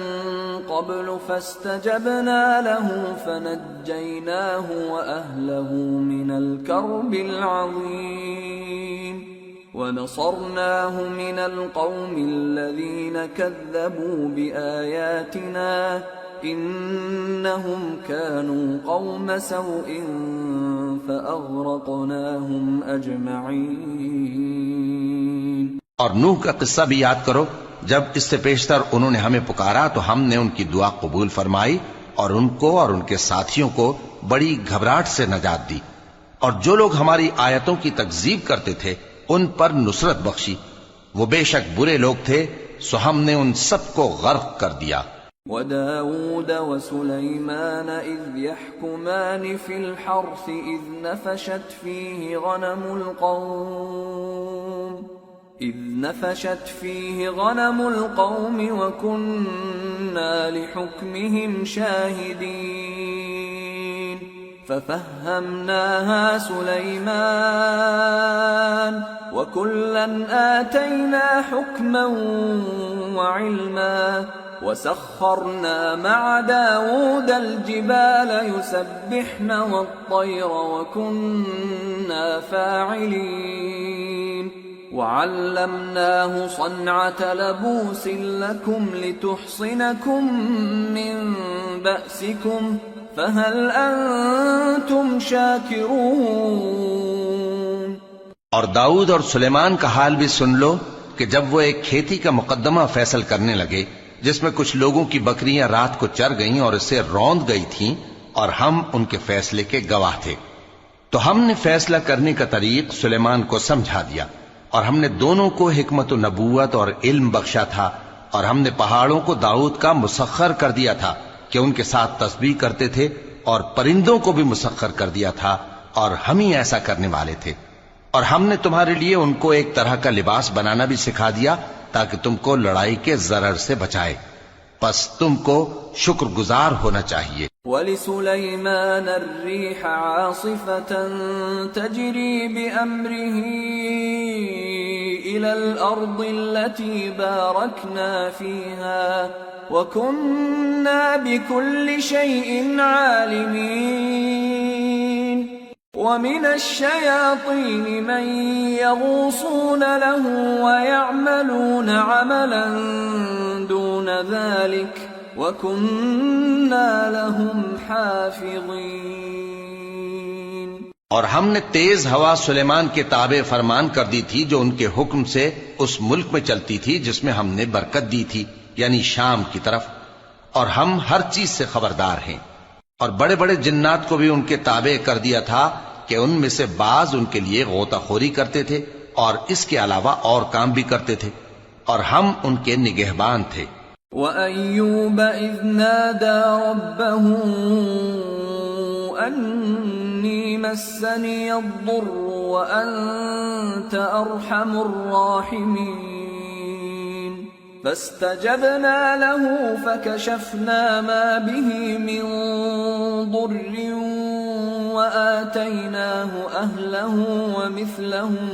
قَبْلُ فَاسْتَجَبْنَا لَهُ فَنَجَّيْنَاهُ وَأَهْلَهُ مِنَ الْكَرْبِ الْعَظِيمِ وَنَصَرْنَاهُ مِنَ الْقَوْمِ الَّذِينَ كَذَّبُوا بِآيَاتِنَا إِنَّهُمْ كَانُوا قَوْمَ سَوْءٍ فَأَغْرَقْنَاهُمْ أَجْمَعِينَ۔ اور نوح کا قصہ بھی یاد کرو جب اس سے پیشتر انہوں نے ہمیں پکارا تو ہم نے ان کی دعا قبول فرمائی اور ان کو اور ان کے ساتھیوں کو بڑی گھبراہٹ سے نجات دی، اور جو لوگ ہماری آیتوں کی تکذیب کرتے تھے ان پر نصرت بخشی۔ وہ بے شک برے لوگ تھے، سو ہم نے ان سب کو غرق کر دیا۔ وَدَاوُودَ وَسُلَيْمَانَ إِذْ يَحْكُمَانِ فِي الْحَرْثِ إِذْ نَفَشَتْ فِيهِ غَنَمُ الْقَوْمِ وَكُنَّا لِحُكْمِهِمْ شَاهِدِينَ فَفَهَّمْنَاهَا سُلَيْمَانَ وَكُلًّا آتَيْنَا حُكْمًا وَعِلْمًا وَسَخَّرْنَا مَعَ دَاوُودَ الْجِبَالَ يُسَبِّحْنَ وَالطَّيْرَ وَكُنَّا فَاعِلِينَ وَعَلَّمْنَاهُ صَنْعَةَ لَبُوسٍ لَكُمْ لِتُحْصِنَكُمْ مِنْ بَأْسِكُمْ فَهَلْ أَنْتُمْ شَاكِرُونَ۔ اور داؤد اور سلیمان کا حال بھی سن لو کہ جب وہ ایک کھیتی کا مقدمہ فیصل کرنے لگے جس میں کچھ لوگوں کی بکریاں رات کو چر گئیں اور اسے روند گئی تھیں اور ہم ان کے فیصلے کے گواہ تھے، تو ہم نے فیصلہ کرنے کا طریق سلیمان کو سمجھا دیا، اور ہم نے دونوں کو حکمت و نبوت اور علم بخشا تھا، اور ہم نے پہاڑوں کو داؤد کا مسخر کر دیا تھا کہ ان کے ساتھ تسبیح کرتے تھے، اور پرندوں کو بھی مسخر کر دیا تھا، اور ہم ہی ایسا کرنے والے تھے، اور ہم نے تمہارے لیے ان کو ایک طرح کا لباس بنانا بھی سکھا دیا تاکہ تم کو لڑائی کے ضرر سے بچائے، پس تم کو شکر گزار ہونا چاہیے۔ وَلِسُلَيْمَانَ الرِّيحَ عَاصِفَةً تَجْرِي بِأَمْرِهِ إِلَى الْأَرْضِ الَّتِي بَارَكْنَا فِيهَا وَكُنَّا بِكُلِّ شَيْءٍ عَالِمِينَ وَمِنَ الشَّيَاطِينِ مَن يَغُوصُونَ لَهُ وَيَعْمَلُونَ عَمَلًا دُونَ ذَلِكَ وَكُنَّا لَهُمْ حَافِظِينَ۔ اور ہم نے تیز ہوا سلیمان کے تابع فرمان کر دی تھی جو ان کے حکم سے اس ملک میں چلتی تھی جس میں ہم نے برکت دی تھی، یعنی شام کی طرف، اور ہم ہر چیز سے خبردار ہیں۔ اور بڑے بڑے جنات کو بھی ان کے تابع کر دیا تھا کہ ان میں سے بعض ان کے لیے غوطہ خوری کرتے تھے اور اس کے علاوہ اور کام بھی کرتے تھے، اور ہم ان کے نگہبان تھے۔ وَأَيُّوبَ إِذْ نَادَى رَبَّهُ أَنِّي مَسَّنِيَ الضُّرُّ وَأَنْتَ أَرْحَمُ الرَّاحِمِينَ فَاسْتَجَبْنَا لَهُ فَكَشَفْنَا مَا بِهِ مِنْ ضُرٍّ وَآتَيْنَاهُ أَهْلَهُ وَمِثْلَهُمْ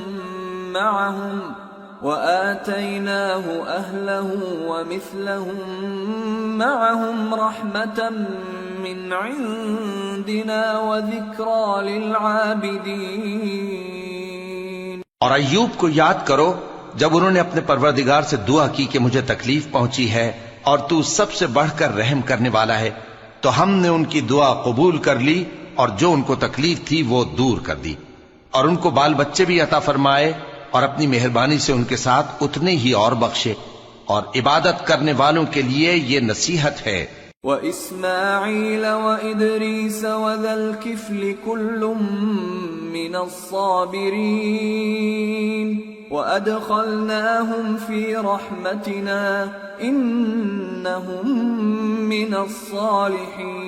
مَعَهُمْ رَحْمَةً مِّنْ عِنْدِنَا وَذِكْرَى لِلْعَابِدِينَ۔ اور ایوب کو یاد کرو جب انہوں نے اپنے پروردگار سے دعا کی کہ مجھے تکلیف پہنچی ہے اور تو سب سے بڑھ کر رحم کرنے والا ہے، تو ہم نے ان کی دعا قبول کر لی اور جو ان کو تکلیف تھی وہ دور کر دی، اور ان کو بال بچے بھی عطا فرمائے، اور اپنی مہربانی سے ان کے ساتھ اتنے ہی اور بخشے، اور عبادت کرنے والوں کے لیے یہ نصیحت ہے۔ وَإِسْمَاعِيلَ وَإِدْرِيسَ وَذَا الْكِفْلِ كُلٌّ مِّنَ الصَّابِرِينَ وَأَدْخَلْنَاهُمْ فِي رَحْمَتِنَا إِنَّهُمْ مِنَ الصَّالِحِينَ۔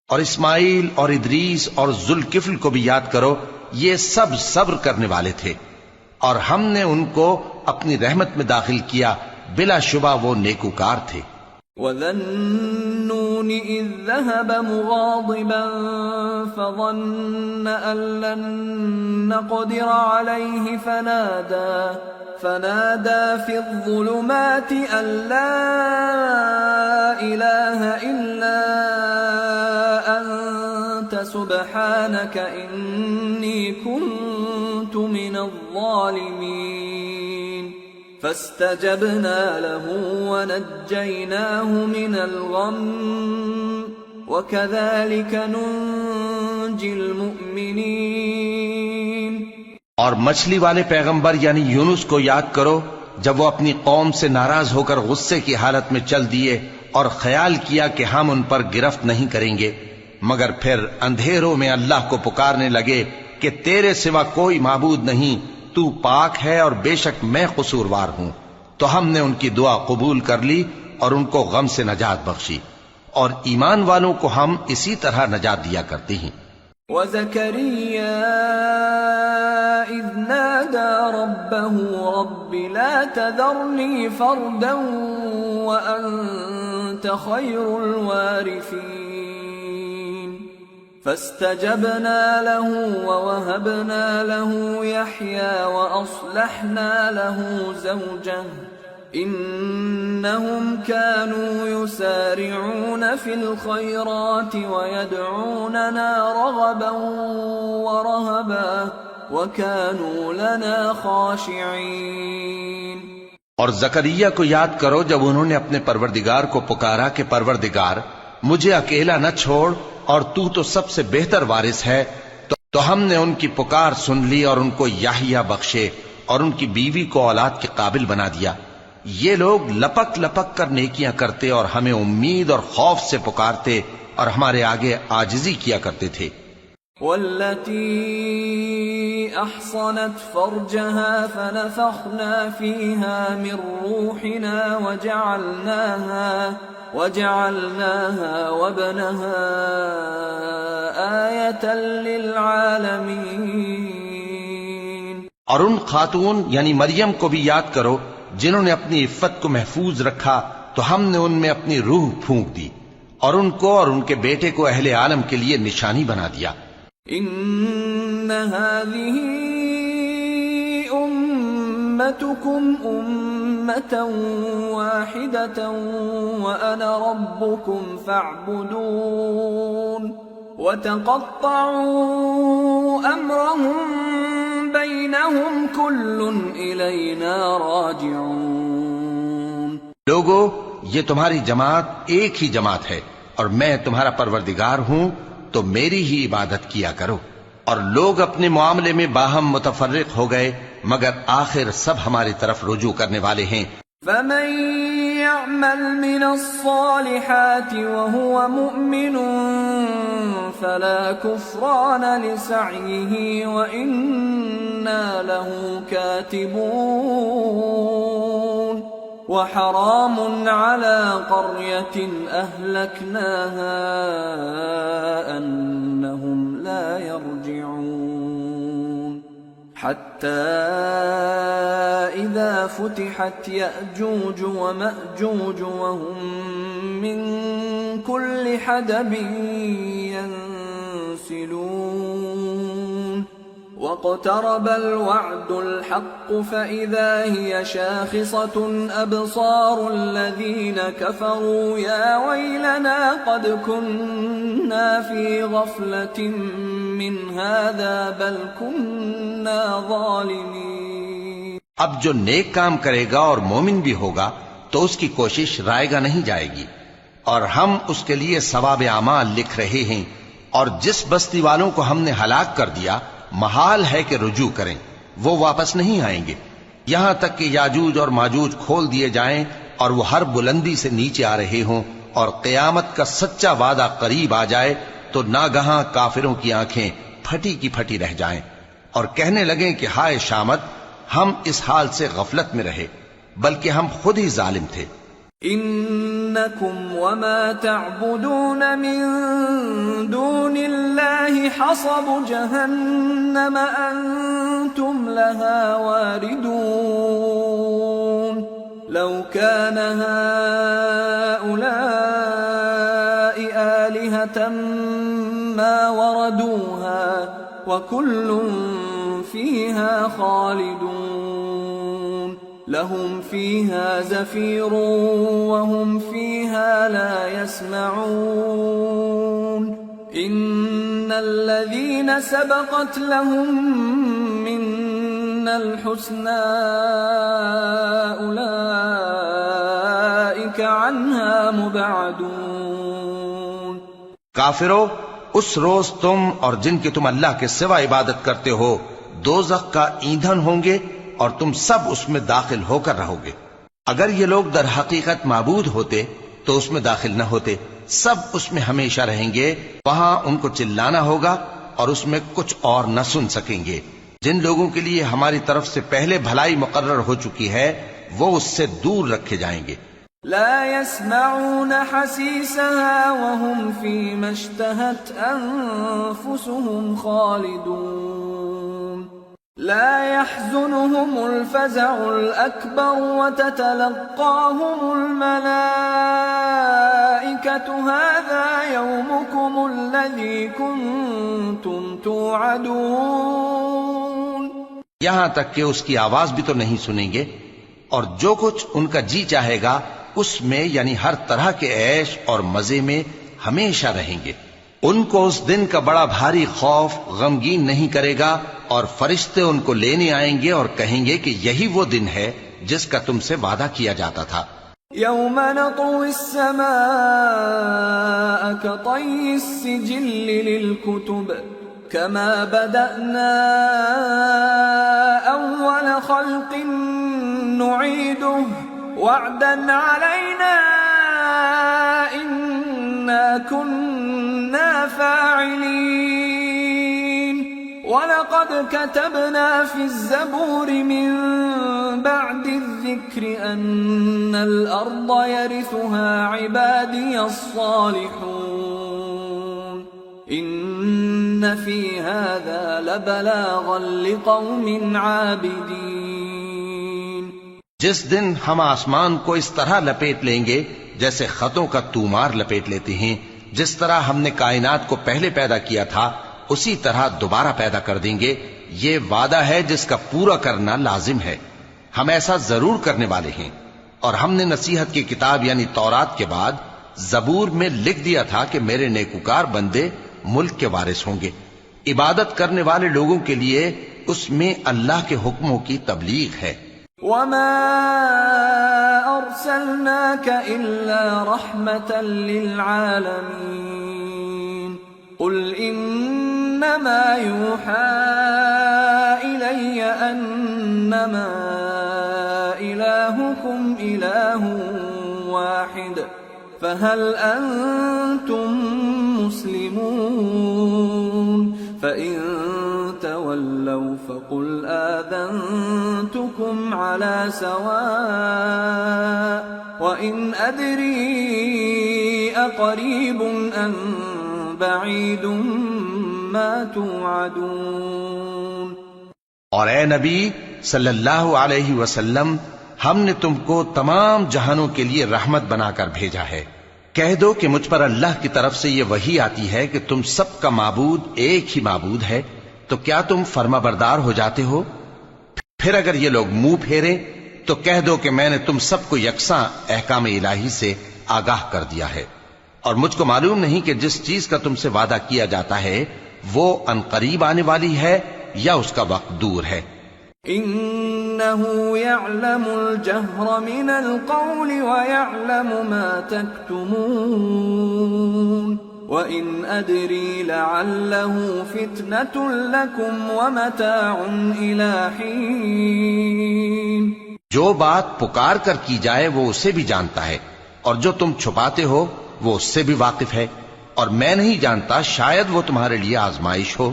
اور اسماعیل اور ادریس اور ذوالکفل کو بھی یاد کرو، یہ سب صبر کرنے والے تھے، اور ہم نے ان کو اپنی رحمت میں داخل کیا، بلا شبہ وہ نیکوکار تھے۔ وَذَا النُّونِ إِذ ذَّهَبَ مُغَاضِبًا فَظَنَّ أَن لَّن نَّقْدِرَ عَلَيْهِ فَنَادَى فِي الظُّلُمَاتِ أَن لَّا إِلَٰهَ إِلَّا أَنتَ سُبْحَانَكَ إِنِّي كُنتُ مِنَ الظَّالِمِينَ فَاسْتَجَبْنَا لَهُ وَنَجَّيْنَاهُ مِنَ الْغَمِّ وَكَذَلِكَ نُنْجِي الْمُؤْمِنِينَ۔ اور مچھلی والے پیغمبر یعنی یونس کو یاد کرو جب وہ اپنی قوم سے ناراض ہو کر غصے کی حالت میں چل دیے اور خیال کیا کہ ہم ان پر گرفت نہیں کریں گے، مگر پھر اندھیروں میں اللہ کو پکارنے لگے کہ تیرے سوا کوئی معبود نہیں، تو پاک ہے اور بے شک میں قصوروار ہوں، تو ہم نے ان کی دعا قبول کر لی اور ان کو غم سے نجات بخشی، اور ایمان والوں کو ہم اسی طرح نجات دیا کرتے ہیں۔ وَزَكَرِيَّا إِذْ نَادَى رَبَّهُ رَبِّ لَا تَذَرْنِي فَرْدًا وَأَنْتَ خَيْرُ الْوَارِثِينَ فَاسْتَجَبْنَا لَهُ وَوَهَبْنَا لَهُ يَحْيَى وَأَصْلَحْنَا لَهُ زَوْجَهُ إِنَّهُمْ كَانُوا يُسَارِعُونَ فِي الْخَيْرَاتِ وَيَدْعُونَنَا رَغَبًا وَرَهَبًا وَكَانُوا لَنَا خَاشِعِينَ۔ اور زکریا کو یاد کرو جب انہوں نے اپنے پروردگار کو پکارا کہ پروردگار مجھے اکیلا نہ چھوڑ اور تو سب سے بہتر وارث ہے، تو ہم نے ان کی پکار سن لی اور ان کو یحییٰ بخشے اور ان کی بیوی کو اولاد کے قابل بنا دیا. یہ لوگ لپک لپک کر نیکیاں کرتے اور ہمیں امید اور خوف سے پکارتے اور ہمارے آگے عاجزی کیا کرتے تھے. والتي أحصنت فرجها فنفخنا فيها من روحنا وجعلناها وابنها آية للعالمين. اور ان خاتون یعنی مریم کو بھی یاد کرو جنہوں نے اپنی عفت کو محفوظ رکھا تو ہم نے ان میں اپنی روح پھونک دی اور ان کو اور ان کے بیٹے کو اہل عالم کے لیے نشانی بنا دیا. ان هذه امتكم امة واحدة وانا ربكم فاعبدون وتقطعوا امرهم بينهم كل الينا راجعون. لوگو یہ تمہاری جماعت ایک ہی جماعت ہے اور میں تمہارا پروردگار ہوں تو میری ہی عبادت کیا کرو. اور لوگ اپنے معاملے میں باہم متفرق ہو گئے مگر آخر سب ہماری طرف رجوع کرنے والے ہیں. فمن يعمل من الصالحات وهو مؤمن فلا كفران لسعيه وإنا له كاتبون. وحرام على قرية أهلكناها أنهم لا يرجعون. حتى إذا فتحت يأجوج ومأجوج وهم من كل حدب ينسلون. واقترب الوعد الحق فإذا هي شاخصة أبصار الذين كفروا يا ويلنا قد كنا في غفلة من هذا بل كنا ظالمين. اب جو نیک کام کرے گا اور مومن بھی ہوگا تو اس کی کوشش رائے گا نہیں جائے گی اور ہم اس کے لیے ثواب اعمال لکھ رہے ہیں. اور جس بستی والوں کو ہم نے ہلاک کر دیا محال ہے کہ رجوع کریں، وہ واپس نہیں آئیں گے یہاں تک کہ یاجوج اور ماجوج کھول دیے جائیں اور وہ ہر بلندی سے نیچے آ رہے ہوں اور قیامت کا سچا وعدہ قریب آ جائے تو ناگہاں کافروں کی آنکھیں پھٹی کی پھٹی رہ جائیں اور کہنے لگیں کہ ہائے شامت، ہم اس حال سے غفلت میں رہے بلکہ ہم خود ہی ظالم تھے. انکم وما تعبدون من دون اللہ حصب جہنم انتم لها واردون. لو كان هؤلاء آلهة ما وردوها وكل فيها خالدون. لهم فيها زفير وهم فيها لا يسمعون. إن الذين سبقت لهم منا الحسنى أولئك عنها مبعدون. کافرو، اس روز تم اور جن کی تم اللہ کے سوا عبادت کرتے ہو دوزخ کا ایندھن ہوں گے اور تم سب اس میں داخل ہو کر رہو گے. اگر یہ لوگ در حقیقت معبود ہوتے تو اس میں داخل نہ ہوتے. سب اس میں ہمیشہ رہیں گے. وہاں ان کو چلانا ہوگا اور اس میں کچھ اور نہ سن سکیں گے. جن لوگوں کے لیے ہماری طرف سے پہلے بھلائی مقرر ہو چکی ہے وہ اس سے دور رکھے جائیں گے. لا يسمعون حسيسها وهم فيما اشتهت أنفسهم خالدون. لا يحزنهم الفزع الأكبر وتتلقاهم الملائكة هذا يومكم الذي كنتم توعدون. یہاں تک کہ اس کی آواز بھی تو نہیں سنیں گے اور جو کچھ ان کا جی چاہے گا اس میں یعنی ہر طرح کے عیش اور مزے میں ہمیشہ رہیں گے. ان کو اس دن کا بڑا بھاری خوف غمگین نہیں کرے گا اور فرشتے ان کو لینے آئیں گے اور کہیں گے کہ یہی وہ دن ہے جس کا تم سے وعدہ کیا جاتا تھا. يوم نطوي السماء كطي السجل للكتب كما بدأنا أول خلق نعيده وعدا علينا إنا كنا فاعلين ولقد كتبنا في الزبور من بعد الذكر أن الأرض يرثها عبادي الصالحون إن في هذا لبلاغا لقوم عابدين. جس دن ہم آسمان کو اس طرح لپیٹ لیں گے جیسے خطوں کا تومار لپیٹ لیتے ہیں، جس طرح ہم نے کائنات کو پہلے پیدا کیا تھا اسی طرح دوبارہ پیدا کر دیں گے. یہ وعدہ ہے جس کا پورا کرنا لازم ہے. ہم ایسا ضرور کرنے والے ہیں. اور ہم نے نصیحت کی کتاب یعنی تورات کے بعد زبور میں لکھ دیا تھا کہ میرے نیکوکار بندے ملک کے وارث ہوں گے. عبادت کرنے والے لوگوں کے لیے اس میں اللہ کے حکموں کی تبلیغ ہے. وما أرسلناك إلا رحمة للعالمين قل إنما يوحى إلي أنما إلهكم إله واحد فهل أنتم مسلمون فإن تولوا فقل آذنتكم على سواء وإن أدري أقريب أم بعيد ما توعدون. اور اے نبی صلی اللہ علیہ وسلم، ہم نے تم کو تمام جہانوں کے لیے رحمت بنا کر بھیجا ہے. کہہ دو کہ مجھ پر اللہ کی طرف سے یہ وحی آتی ہے کہ تم سب کا معبود ایک ہی معبود ہے، تو کیا تم فرما بردار ہو جاتے ہو؟ پھر اگر یہ لوگ منہ پھیریں تو کہہ دو کہ میں نے تم سب کو یکساں احکام الہی سے آگاہ کر دیا ہے، اور مجھ کو معلوم نہیں کہ جس چیز کا تم سے وعدہ کیا جاتا ہے وہ ان قریب آنے والی ہے یا اس کا وقت دور ہے. إنه يعلم الجهر من القول ويعلم ما تكتمون وإن أدري لعله فتنة لكم ومتاع إلى حين. جو بات پکار کر کی جائے وہ اسے بھی جانتا ہے، اور جو تم چھپاتے ہو وہ اس سے بھی واقف ہے، اور میں نہیں جانتا، شاید وہ تمہارے لیے آزمائش ہو،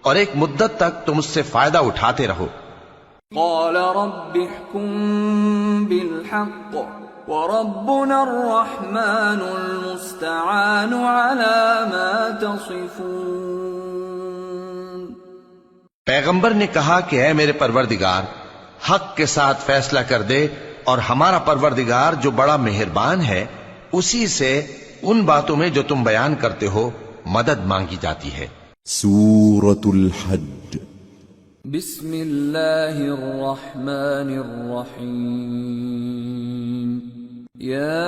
اور ایک مدت تک تم اس سے فائدہ اٹھاتے رہو. قال رب احكم بالحق وربنا الرحمن المستعان على ما تصفون. پیغمبر نے کہا کہ اے میرے پروردگار، حق کے ساتھ فیصلہ کر دے، اور ہمارا پروردگار جو بڑا مہربان ہے اسی سے ان باتوں میں جو تم بیان کرتے ہو مدد مانگی جاتی ہے. سورة الحج. بسم اللہ الرحمن الرحیم. یا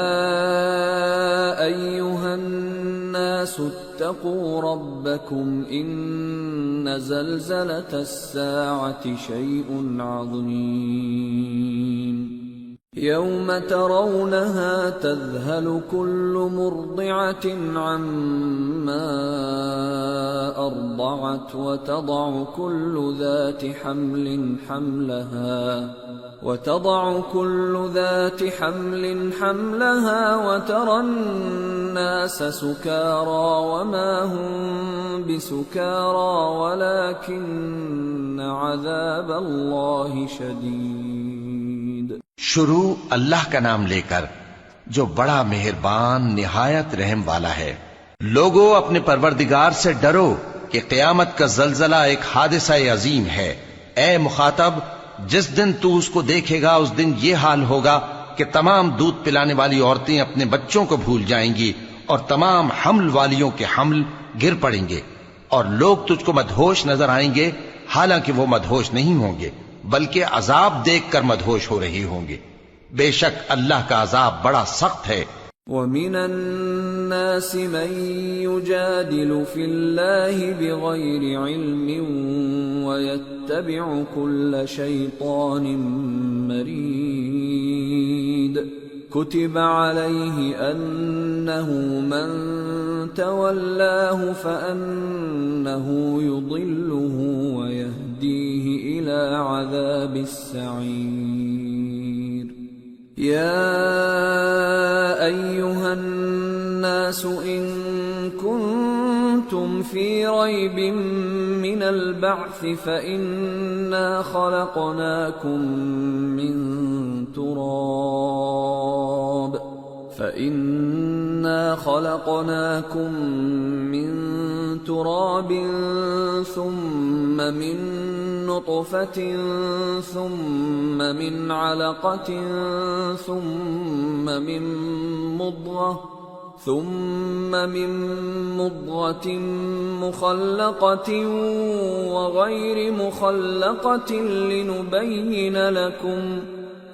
ایہا الناس اتقوا ربکم ان زلزلة الساعة شیء عظیم. يوم ترونها تذهل كل مرضعة عما أرضعت وتضع كل ذات حمل حملها وترى الناس سكارى وما هم بسكارى ولكن عذاب الله شديد. شروع اللہ کا نام لے کر جو بڑا مہربان نہایت رحم والا ہے. لوگو اپنے پروردگار سے ڈرو کہ قیامت کا زلزلہ ایک حادثہ عظیم ہے. اے مخاطب، جس دن تو اس کو دیکھے گا اس دن یہ حال ہوگا کہ تمام دودھ پلانے والی عورتیں اپنے بچوں کو بھول جائیں گی اور تمام حمل والیوں کے حمل گر پڑیں گے، اور لوگ تجھ کو مدہوش نظر آئیں گے حالانکہ وہ مدہوش نہیں ہوں گے بلکہ عذاب دیکھ کر مدہوش ہو رہی ہوں گے. بے شک اللہ کا عذاب بڑا سخت ہے. وَمِنَ النَّاسِ مَن يُجَادِلُ فِي اللَّهِ بِغَيْرِ عِلْمٍ وَيَتَّبِعُ كُلَّ شَيْطَانٍ مَرِيدٍ. كُتِبَ عَلَيْهِ أَنَّهُ مَن تَوَلَّاهُ فَأَنَّهُ يُضِلُّهُ وَيَهْدِيهِ إِلَى إلى عذاب السعير يا أيها الناس إن كنتم في ريب من البعث فإنا خلقناكم من تراب ثم من نطفة ثم من علقة ثم من مضغة مخلقة وغير مخلقة لنبين لكم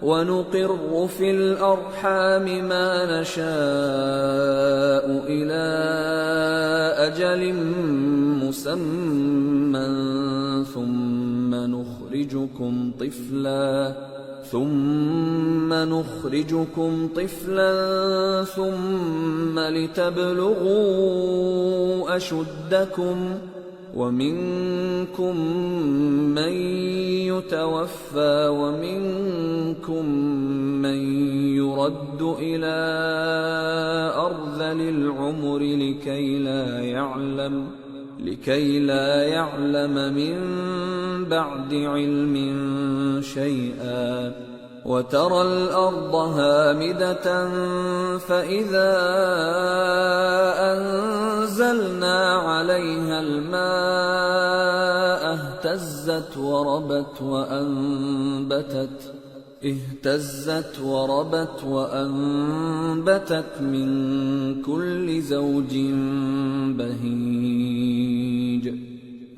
ونقر في الأرحام ما نشاء إلى أجل مسمى ثم نخرجكم طفلا ثم لتبلغوا أشدكم ومنكم من يتوفى ومنكم من يرد إلى أرذل العمر لكي لا يعلم من بعد علم شيئا وترى الأرض هامدة فإذا أنزلنا عليها الماء اهتزت وربت من كل زوج بهيج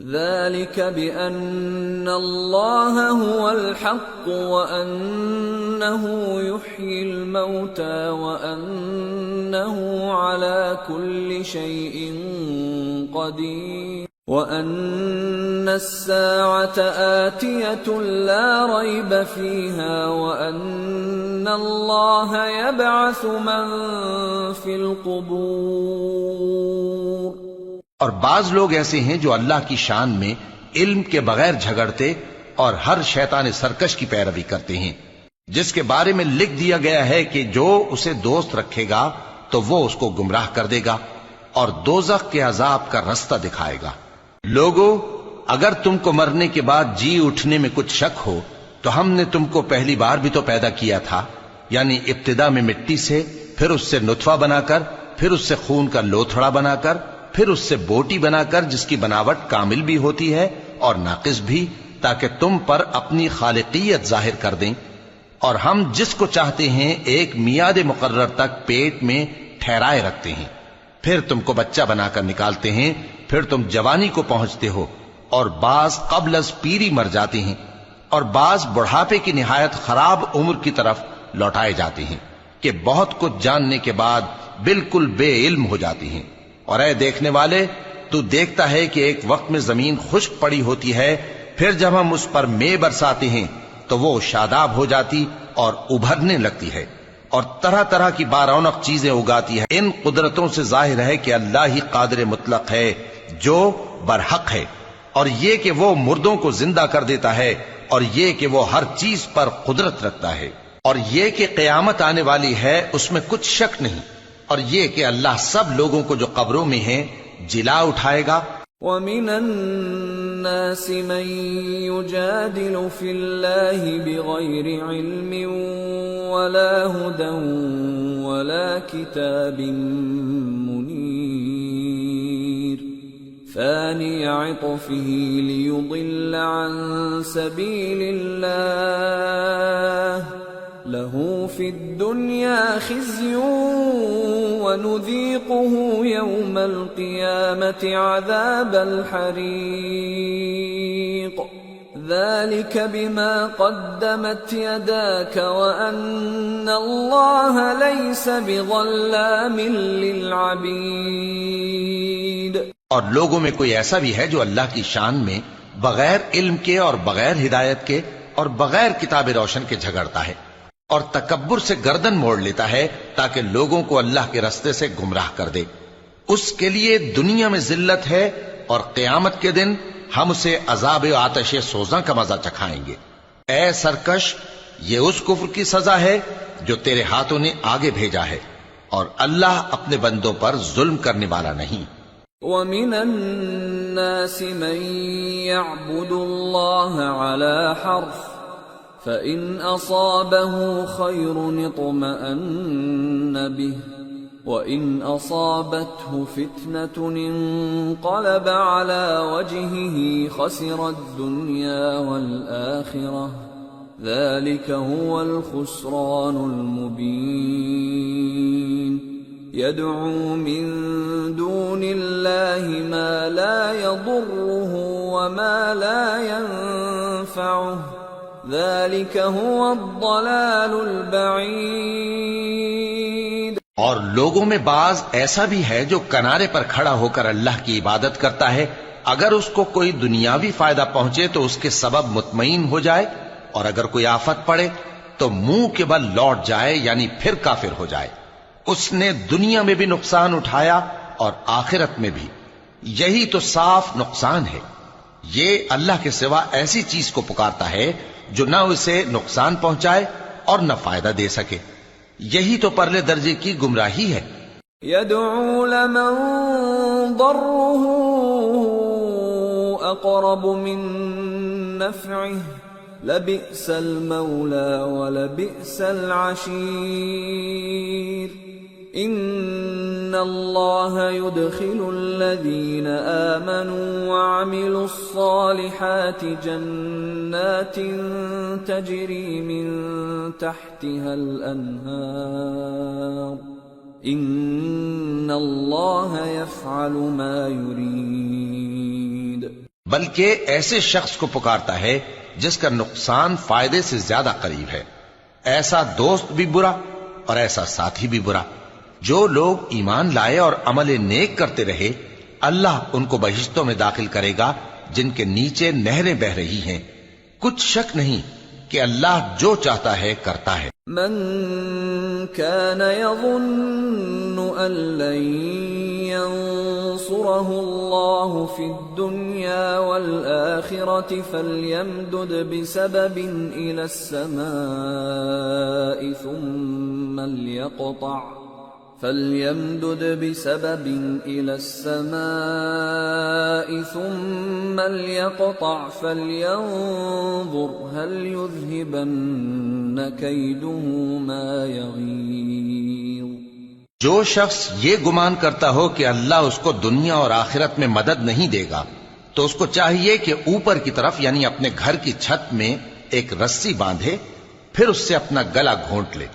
ذلك بأن الله هو الحق وأنه يحيي الموتى وأنه على كل شيء قدير وأن الساعة آتية لا ريب فيها وأن الله يبعث من في القبور. اور بعض لوگ ایسے ہیں جو اللہ کی شان میں علم کے بغیر جھگڑتے اور ہر شیطان سرکش کی پیروی کرتے ہیں، جس کے بارے میں لکھ دیا گیا ہے کہ جو اسے دوست رکھے گا تو وہ اس کو گمراہ کر دے گا اور دوزخ کے عذاب کا رستہ دکھائے گا. لوگو، اگر تم کو مرنے کے بعد جی اٹھنے میں کچھ شک ہو تو ہم نے تم کو پہلی بار بھی تو پیدا کیا تھا، یعنی ابتدا میں مٹی سے، پھر اس سے نطفہ بنا کر، پھر اس سے خون کا لوتھڑا بنا کر، پھر اس سے بوٹی بنا کر جس کی بناوٹ کامل بھی ہوتی ہے اور ناقص بھی، تاکہ تم پر اپنی خالقیت ظاہر کر دیں. اور ہم جس کو چاہتے ہیں ایک میعاد مقرر تک پیٹ میں ٹھہرائے رکھتے ہیں، پھر تم کو بچہ بنا کر نکالتے ہیں، پھر تم جوانی کو پہنچتے ہو، اور بعض قبل از پیری مر جاتے ہیں، اور بعض بڑھاپے کی نہایت خراب عمر کی طرف لوٹائے جاتے ہیں کہ بہت کچھ جاننے کے بعد بالکل بے علم ہو جاتے ہیں. اور اے دیکھنے والے، تو دیکھتا ہے کہ ایک وقت میں زمین خشک پڑی ہوتی ہے، پھر جب ہم اس پر مے برساتے ہیں تو وہ شاداب ہو جاتی اور ابھرنے لگتی ہے اور طرح طرح کی بارونق چیزیں اگاتی ہے. ان قدرتوں سے ظاہر ہے کہ اللہ ہی قادر مطلق ہے جو برحق ہے، اور یہ کہ وہ مردوں کو زندہ کر دیتا ہے، اور یہ کہ وہ ہر چیز پر قدرت رکھتا ہے، اور یہ کہ قیامت آنے والی ہے اس میں کچھ شک نہیں، اور یہ کہ اللہ سب لوگوں کو جو قبروں میں ہیں جلا اٹھائے گا. وَمِنَ النَّاسِ مَن يُجَادِلُ فِي اللَّهِ بِغَيْرِ عِلْمٍ وَلَا هُدًى وَلَا كِتَابٍ مُنِيرٍ ثَانِيَ عِطْفِهِ لِيُضِلَّ عَن سَبِيلِ اللَّهِ لَهُ فِي الدُّنْيَا خِزْيٌ وَنُذِيقُهُ يَوْمَ الْقِيَامَةِ عَذَابَ الْحَرِيقِ ذَلِكَ بِمَا قَدَّمَتْ يَدَاكَ وَأَنَّ اللَّهَ لَيْسَ بِظَلَّامٍ لِّلْعَبِيدِ. اور لوگوں میں کوئی ایسا بھی ہے جو اللہ کی شان میں بغیر علم کے اور بغیر ہدایت کے اور بغیر کتاب روشن کے جھگڑتا ہے اور تکبر سے گردن موڑ لیتا ہے تاکہ لوگوں کو اللہ کے رستے سے گمراہ کر دے. اس کے لیے دنیا میں ذلت ہے اور قیامت کے دن ہم اسے عذاب آتش سوزاں کا مزہ چکھائیں گے۔ اے سرکش، یہ اس کفر کی سزا ہے جو تیرے ہاتھوں نے آگے بھیجا ہے، اور اللہ اپنے بندوں پر ظلم کرنے والا نہیں۔ وَمِنَ النَّاسِ مَن يَعْبُدُ اللَّهَ عَلَى حَرْفٍ فَإِنْ أَصَابَهُ خَيْرٌ اطْمَأَنَّ بِهِ وَإِنْ أَصَابَتْهُ فِتْنَةٌ انقَلَبَ عَلَى وَجْهِهِ خَسِرَ الدُّنْيَا وَالْآخِرَةَ ذَلِكَ هُوَ الْخُسْرَانُ الْمُبِينُ يَدْعُو مِن دُونِ اللَّهِ مَا لَا يَضُرُّهُ وَمَا لَا يَنفَعُهُ ذَلِكَ هُوَ الضَّلَالُ الْبَعِيدُ۔ اور لوگوں میں بعض ایسا بھی ہے جو کنارے پر کھڑا ہو کر اللہ کی عبادت کرتا ہے، اگر اس کو کوئی دنیاوی فائدہ پہنچے تو اس کے سبب مطمئن ہو جائے، اور اگر کوئی آفت پڑے تو منہ کے بل لوٹ جائے، یعنی پھر کافر ہو جائے۔ اس نے دنیا میں بھی نقصان اٹھایا اور آخرت میں بھی، یہی تو صاف نقصان ہے۔ یہ اللہ کے سوا ایسی چیز کو پکارتا ہے جو نہ اسے نقصان پہنچائے اور نہ فائدہ دے سکے، یہی تو پرلے درجے کی گمراہی ہے۔ يدعو لمن ضره اقرب من نفعه لبئس المولى ولبئس العشير ان الله يدخل الذين آمنوا وعملوا الصالحات جنات تجري من تحتها الأنهار ان الله يفعل ما يريد۔ بلکہ ایسے شخص کو پکارتا ہے جس کا نقصان فائدے سے زیادہ قریب ہے، ایسا دوست بھی برا اور ایسا ساتھی بھی برا۔ جو لوگ ایمان لائے اور عمل نیک کرتے رہے، اللہ ان کو بہشتوں میں داخل کرے گا جن کے نیچے نہریں بہ رہی ہیں۔ کچھ شک نہیں کہ اللہ جو چاہتا ہے کرتا ہے۔ من كان يظن أن لن ينصره الله في الدنيا والآخرة فليمدد بسبب إلى السماء ثم ليقطع فلينظر هل يذهبن كيده ما يغيظ۔ جو شخص یہ گمان کرتا ہو کہ اللہ اس کو دنیا اور آخرت میں مدد نہیں دے گا تو اس کو چاہیے کہ اوپر کی طرف یعنی اپنے گھر کی چھت میں ایک رسی باندھے، پھر اس سے اپنا گلا گھونٹ لے،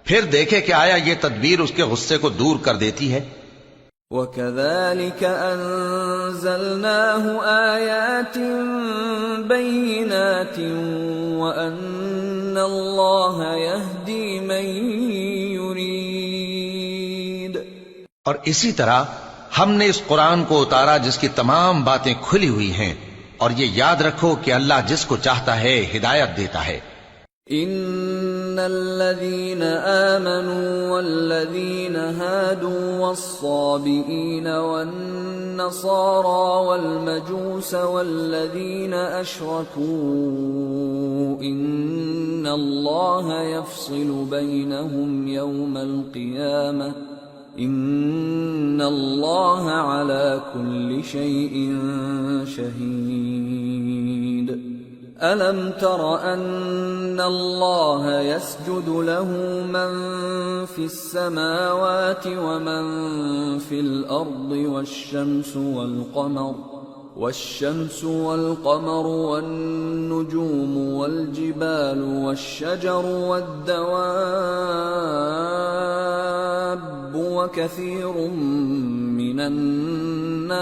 پھر دیکھے کہ آیا یہ تدبیر اس کے غصے کو دور کر دیتی ہے۔ وَكَذَلِكَ أَنزَلْنَاهُ آيَاتٍ بَيِّنَاتٍ وَأَنَّ اللَّهَ يَهْدِي مَن يُرِيدُ۔ اور اسی طرح ہم نے اس قرآن کو اتارا جس کی تمام باتیں کھلی ہوئی ہیں، اور یہ یاد رکھو کہ اللہ جس کو چاہتا ہے ہدایت دیتا ہے۔ ان الذين آمنوا والذين هادوا والصابئين والنصارى والمجوس والذين أشركوا إن الله يفصل بينهم يوم القيامة إن الله على كل شيء شهيد۔ أَلَمْ تَرَ أَنَّ اللَّهَ يَسْجُدُ لَهُ مَن فِي السَّمَاوَاتِ وَمَن فِي الْأَرْضِ والشَّمْسُ وَالْقَمَرُ وَالنُّجُومُ وَالْجِبَالُ وَالشَّجَرُ وَالدَّوَابُّ وَكَثِيرٌ مِّنَ النَّاسِ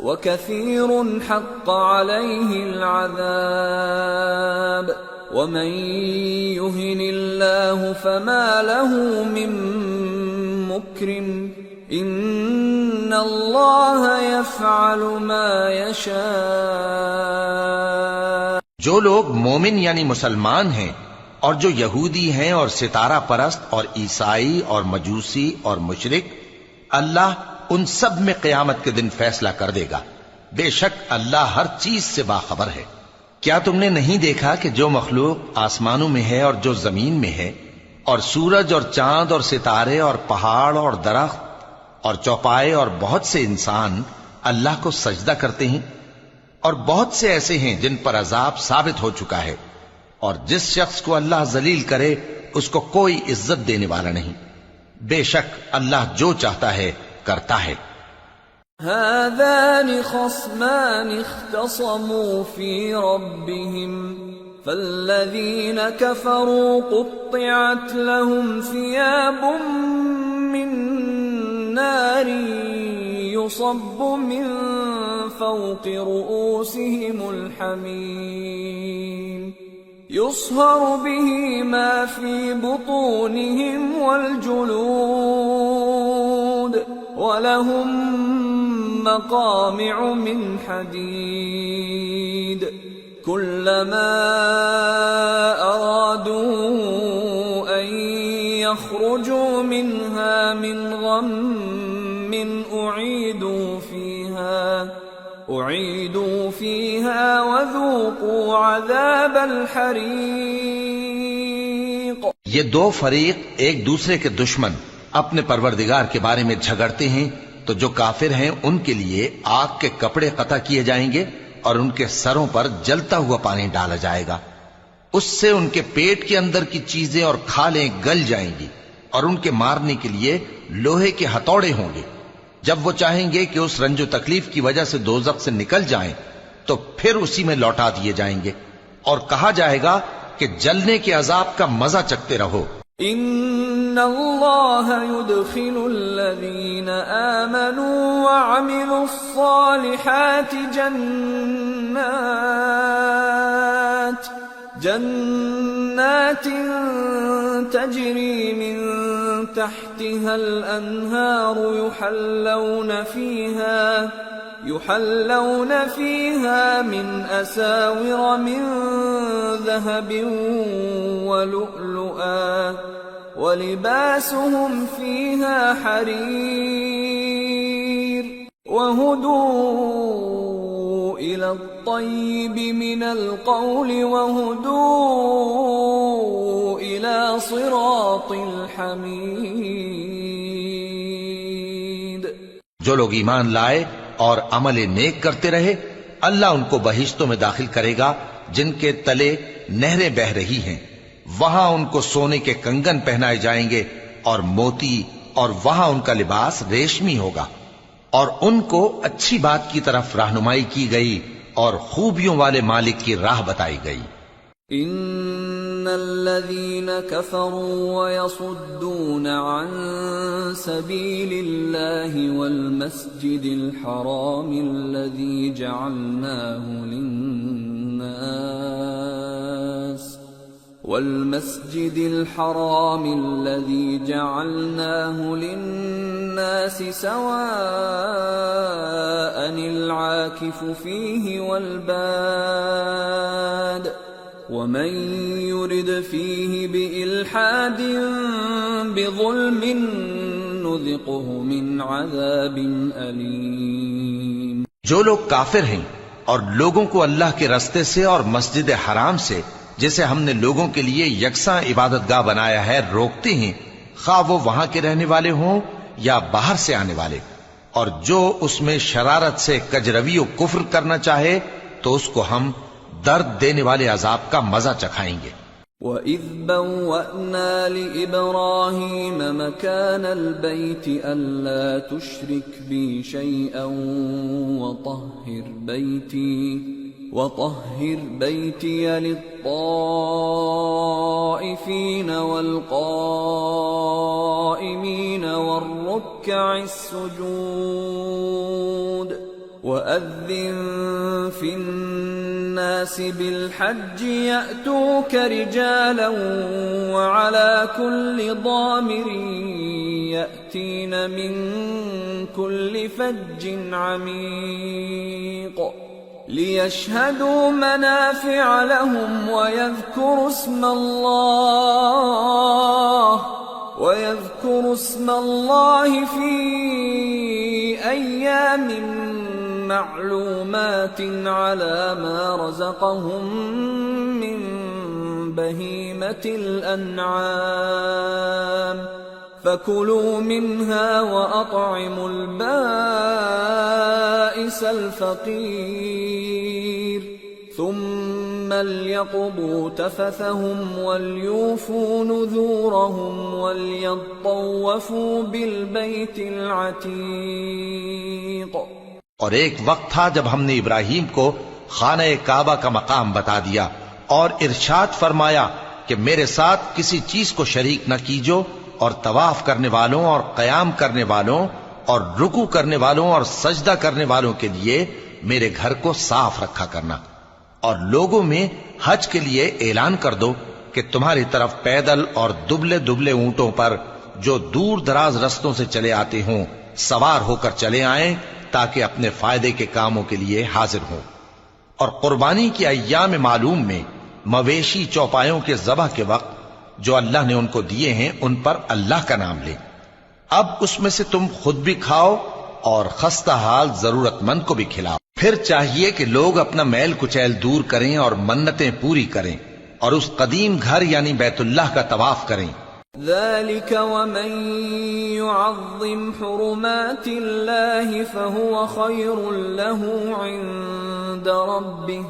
وَكَثِيرٌ حَقَّ عَلَيْهِ الْعَذَابُ وَمَن يُهِنِ اللَّهُ فَمَا لَهُ مِن مُّكْرِمٍ إِنَّ اللَّهَ يَفْعَلُ مَا يَشَاءُ۔ جو لوگ مومن یعنی مسلمان ہیں اور جو یہودی ہیں اور ستارہ پرست اور عیسائی اور مجوسی اور مشرک، اللہ ان سب میں قیامت کے دن فیصلہ کر دے گا۔ بے شک اللہ ہر چیز سے باخبر ہے۔ کیا تم نے نہیں دیکھا کہ جو مخلوق آسمانوں میں ہے اور جو زمین میں ہے، اور سورج اور چاند اور ستارے اور پہاڑ اور درخت اور چوپائے اور بہت سے انسان اللہ کو سجدہ کرتے ہیں، اور بہت سے ایسے ہیں جن پر عذاب ثابت ہو چکا ہے، اور جس شخص کو اللہ ذلیل کرے اس کو کوئی عزت دینے والا نہیں۔ بے شک اللہ جو چاہتا ہے کرتا ہے۔ هذان خصمان اختصموا في ربهم فالذين كفروا قطعت لهم ثياب من نار يصب من فوق رؤوسهم الحميم يصهر به ما في بطونهم والجلود ولهم مقامع من حديد كلما أرادوا أن يخرجوا منها من غم أعيدوا فيها وذوقوا عذاب الحريق۔ یہ دو فریق ایک دوسرے کے دشمن اپنے پروردگار کے بارے میں جھگڑتے ہیں، تو جو کافر ہیں ان کے لیے آگ کے کپڑے قطع کیے جائیں گے اور ان کے سروں پر جلتا ہوا پانی ڈالا جائے گا، اس سے ان کے پیٹ کے اندر کی چیزیں اور کھالیں گل جائیں گی، اور ان کے مارنے کے لیے لوہے کے ہتھوڑے ہوں گے۔ جب وہ چاہیں گے کہ اس رنج و تکلیف کی وجہ سے دوزخ سے نکل جائیں تو پھر اسی میں لوٹا دیے جائیں گے، اور کہا جائے گا کہ جلنے کے عذاب کا مزہ چکھتے رہو۔ ان اللہ يدخل الذین آمنوا وعملوا الصالحات جنات تجری من تحتها الانہار يحلون فيها من أساور من ذهب ولؤلؤا ولباسهم فيها حرير وهدوا إلى الطيب من القول وهدوا إلى صراط الحميد۔ جو لوگ ایمان لائے اور عمل نیک کرتے رہے، اللہ ان کو بہشتوں میں داخل کرے گا جن کے تلے نہریں بہ رہی ہیں، وہاں ان کو سونے کے کنگن پہنائے جائیں گے اور موتی، اور وہاں ان کا لباس ریشمی ہوگا، اور ان کو اچھی بات کی طرف رہنمائی کی گئی اور خوبیوں والے مالک کی راہ بتائی گئی۔ ان الذين كفروا ويصدون عن سبيل الله والمسجد الحرام الذي جعلناه للناس سواء العاكف فيه والباد ومن يرد فيه بإلحاد بظلم نذقه من عذاب أليم۔ جو لوگ کافر ہیں اور لوگوں کو اللہ کے رستے سے اور مسجد حرام سے جسے ہم نے لوگوں کے لیے یکساں عبادت گاہ بنایا ہے روکتے ہیں، خواہ وہ وہاں کے رہنے والے ہوں یا باہر سے آنے والے، اور جو اس میں شرارت سے کجروی و کفر کرنا چاہے تو اس کو ہم درد دینے والے عذاب کا مزہ چکھائیں گے۔ وَإِذْ بَوَّأْنَا لِإِبْرَاهِيمَ مَكَانَ الْبَيْتِ أَلَّا تُشْرِكْ بِي شَيْئًا وَطَهِّرْ بَيْتِيَ لِلطَّائِفِينَ وَالْقَائِمِينَ وَالرُّكَّعِ السُّجُودِ وَأَذِّن فِي النَّاسِ بِالْحَجِّ يَأْتُوكَ رِجَالًا وَعَلَى كُلِّ ضَامِرٍ يَأْتِينَ مِنْ كُلِّ فَجٍّ عَمِيقٍ لِيَشْهَدُوا مَنَافِعَ لَهُمْ وَيَذْكُرُوا اسْمَ اللَّهِ فِي أَيَّامٍ معلومات على ما رزقهم من بهيمة الأنعام فكلوا منها وأطعموا البائس الفقير ثم ليقضوا تفثهم وليوفوا نذورهم وليطوفوا بالبيت العتيق۔ اور ایک وقت تھا جب ہم نے ابراہیم کو خانہ کعبہ کا مقام بتا دیا اور ارشاد فرمایا کہ میرے ساتھ کسی چیز کو شریک نہ کیجو، اور طواف کرنے والوں اور قیام کرنے والوں اور رکوع کرنے والوں اور سجدہ کرنے والوں کے لیے میرے گھر کو صاف رکھا کرنا، اور لوگوں میں حج کے لیے اعلان کر دو کہ تمہاری طرف پیدل اور دبلے دبلے اونٹوں پر جو دور دراز رستوں سے چلے آتے ہوں سوار ہو کر چلے آئیں تاکہ اپنے فائدے کے کاموں کے لیے حاضر ہوں۔ اور قربانی کی ایام معلوم میں مویشی چوپایوں کے ذبح کے وقت جو اللہ نے ان کو دیے ہیں ان پر اللہ کا نام لیں۔ اب اس میں سے تم خود بھی کھاؤ اور خستہ حال ضرورت مند کو بھی کھلاؤ۔ پھر چاہیے کہ لوگ اپنا میل کچیل دور کریں اور منتیں پوری کریں اور اس قدیم گھر یعنی بیت اللہ کا طواف کریں۔ ذلك ومن يعظم حرمات الله فهو خير له عند ربه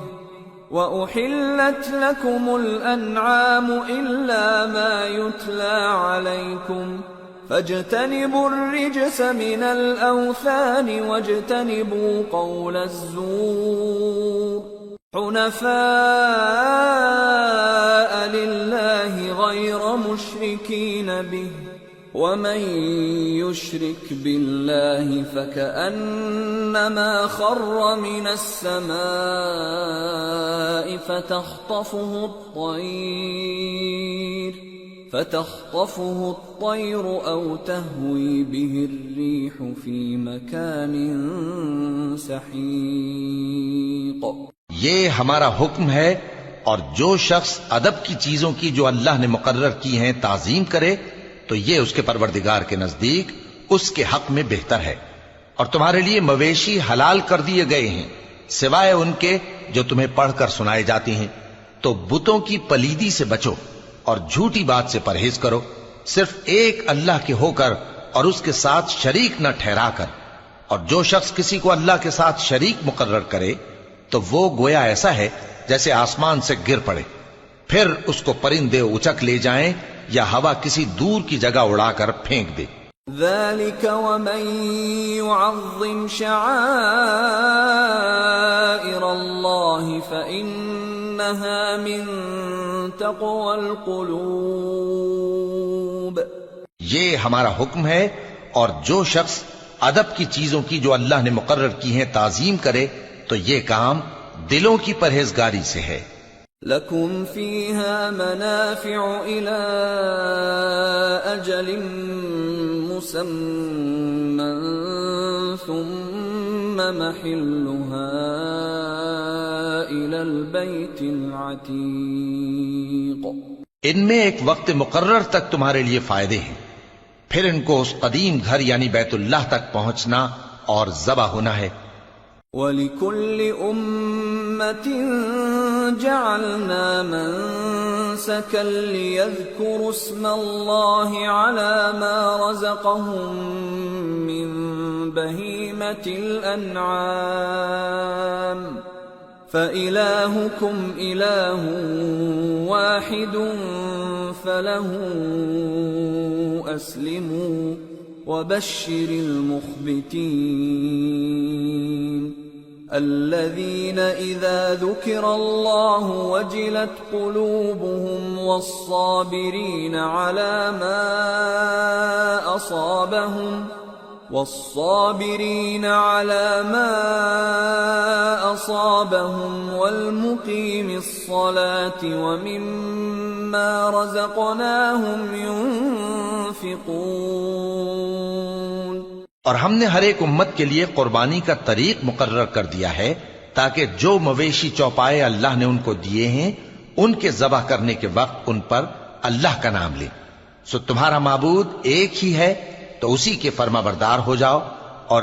وأحلت لكم الأنعام إلا ما يتلى عليكم فاجتنبوا الرجس من الأوثان واجتنبوا قول الزور حنفاء لله غير مشركين به ومن يشرك بالله فكأنما خر من السماء فتخطفه الطير أو تهوي به الريح في مكان سحيق۔ یہ ہمارا حکم ہے، اور جو شخص ادب کی چیزوں کی جو اللہ نے مقرر کی ہیں تعظیم کرے تو یہ اس کے پروردگار کے نزدیک اس کے حق میں بہتر ہے۔ اور تمہارے لیے مویشی حلال کر دیے گئے ہیں سوائے ان کے جو تمہیں پڑھ کر سنائے جاتی ہیں، تو بتوں کی پلیدی سے بچو اور جھوٹی بات سے پرہیز کرو، صرف ایک اللہ کے ہو کر اور اس کے ساتھ شریک نہ ٹھہرا کر۔ اور جو شخص کسی کو اللہ کے ساتھ شریک مقرر کرے تو وہ گویا ایسا ہے جیسے آسمان سے گر پڑے، پھر اس کو پرندے اچک لے جائیں یا ہوا کسی دور کی جگہ اڑا کر پھینک دے۔ ذلك ومن يعظم شعائر الله فإنها من تقوى القلوب۔ یہ ہمارا حکم ہے، اور جو شخص ادب کی چیزوں کی جو اللہ نے مقرر کی ہیں تعظیم کرے تو یہ کام دلوں کی پرہیزگاری سے ہے۔ لَكُمْ فِيهَا مَنَافِعُ إِلَىٰ أَجَلٍ مُّسَمًّى ثُمَّ مَحِلُّهَا إِلَى الْبَيْتِ الْعَتِيقِ۔ ان میں ایک وقت مقرر تک تمہارے لیے فائدے ہیں، پھر ان کو اس قدیم گھر یعنی بیت اللہ تک پہنچنا اور ذبح ہونا ہے۔ وَلِكُلِّ أُمَّةٍ جَعَلْنَا مَنسَكًا لِيَذْكُرُوا اسْمَ اللَّهِ عَلَى مَا رَزَقَهُم مِّن بَهِيمَةِ الْأَنْعَامِ فَإِلَٰهُكُمْ إِلَٰهٌ وَاحِدٌ فَلَهُ أَسْلِمُوا وَبَشِّرِ الْمُخْبِتِينَ الَّذِينَ إِذَا ذُكِرَ اللَّهُ وَجِلَتْ قُلُوبُهُمْ وَالصَّابِرِينَ عَلَى مَا أَصَابَهُمْ وَالْمُقِيمِ الصَّلَاةِ وَمِمَّا رَزَقْنَاهُمْ يُنْفِقُونَ۔ اور ہم نے ہر ایک امت کے لیے قربانی کا طریق مقرر کر دیا ہے تاکہ جو مویشی چوپائے اللہ نے ان کو دیے ہیں ان کے ذبح کرنے کے وقت ان پر اللہ کا نام لیں۔ سو تمہارا معبود ایک ہی ہے تو اسی کے فرما بردار ہو جاؤ اور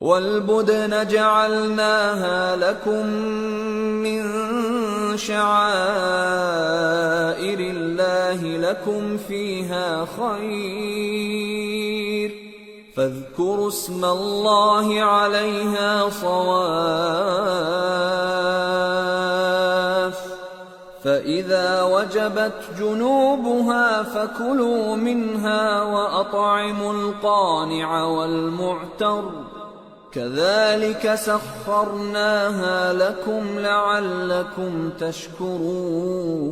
والبدن جعلناها لكم من شعائر الله لكم فيها خير فاذكروا اسم الله عليها صواف فإذا وجبت جنوبها فكلوا منها وأطعموا القانع والمعتر كذلك سخرناها لكم لعلكم تشكرون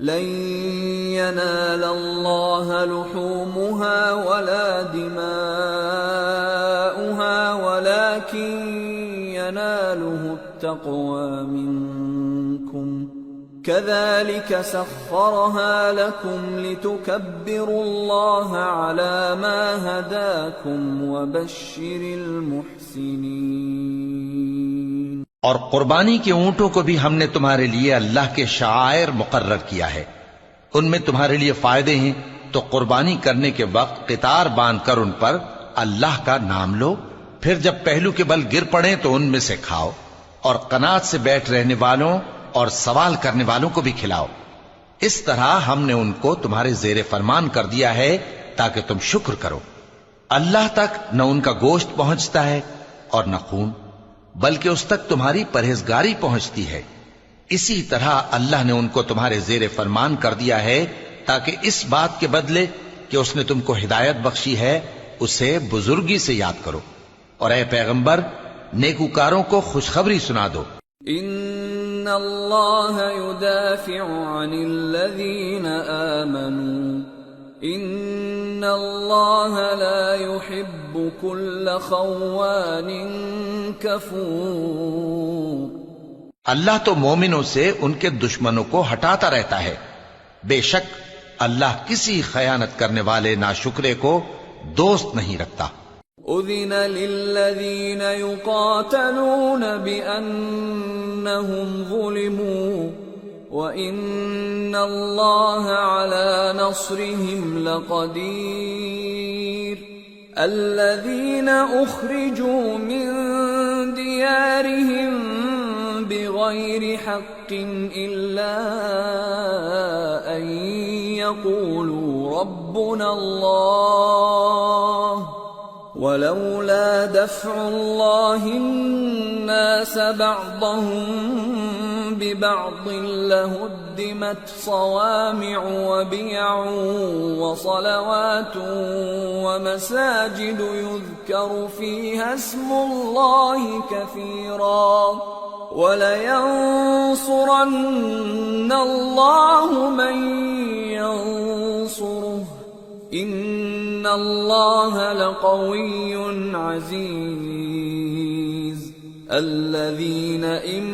لن ينال الله لحومها ولا دماؤها ولكن يناله التقوى منكم كذلك سخرها لكم لتكبروا الله على ما هداكم وبشر المحسنين۔ اور قربانی کے اونٹوں کو بھی ہم نے تمہارے لیے اللہ کے شعائر مقرر کیا ہے، ان میں تمہارے لیے فائدے ہیں، تو قربانی کرنے کے وقت قطار باندھ کر ان پر اللہ کا نام لو، پھر جب پہلو کے بل گر پڑیں تو ان میں سے کھاؤ، اور قناعت سے بیٹھ رہنے والوں اور سوال کرنے والوں کو بھی کھلاؤ۔ اس طرح ہم نے ان کو تمہارے زیر فرمان کر دیا ہے تاکہ تم شکر کرو۔ اللہ تک نہ ان کا گوشت پہنچتا ہے اور نہ خون، بلکہ اس تک تمہاری پرہیزگاری پہنچتی ہے۔ اسی طرح اللہ نے ان کو تمہارے زیر فرمان کر دیا ہے تاکہ اس بات کے بدلے کہ اس نے تم کو ہدایت بخشی ہے اسے بزرگی سے یاد کرو، اور اے پیغمبر نیکوکاروں کو خوشخبری سنا دو۔ ان اللہ يدافع عن الذین آمنوا ان اللہ لا يحب كل خوان کفور۔ اللہ تو مومنوں سے ان کے دشمنوں کو ہٹاتا رہتا ہے، بے شک اللہ کسی خیانت کرنے والے ناشکرے کو دوست نہیں رکھتا۔ اذن للذین یقاتلون بأنہم ظلموا وَإِنَّ اللَّهَ عَلَى نَصْرِهِمْ لَقَدِيرٌ الَّذِينَ أُخْرِجُوا مِنْ دِيَارِهِمْ بِغَيْرِ حَقٍّ إِلَّا أَنْ يَقُولُوا رَبُّنَا اللَّهُ وَلَوْلَا دَفْعُ اللَّهِ النَّاسَ بَعْضَهُمْ بِبَعْضٍ لَهُدِّمَتْ صَوَامِعُ وَبِيَعٌ وَصَلَوَاتٌ وَمَسَاجِدُ يُذْكَرُ فِيهَا اسْمُ اللَّهِ كَثِيرًا وَلَيَنصُرَنَّ اللَّهُ مَن يَنصُرُهُ إِنَّ اللَّهَ لَقَوِيٌّ عَزِيزٌ الَّذِينَ إِن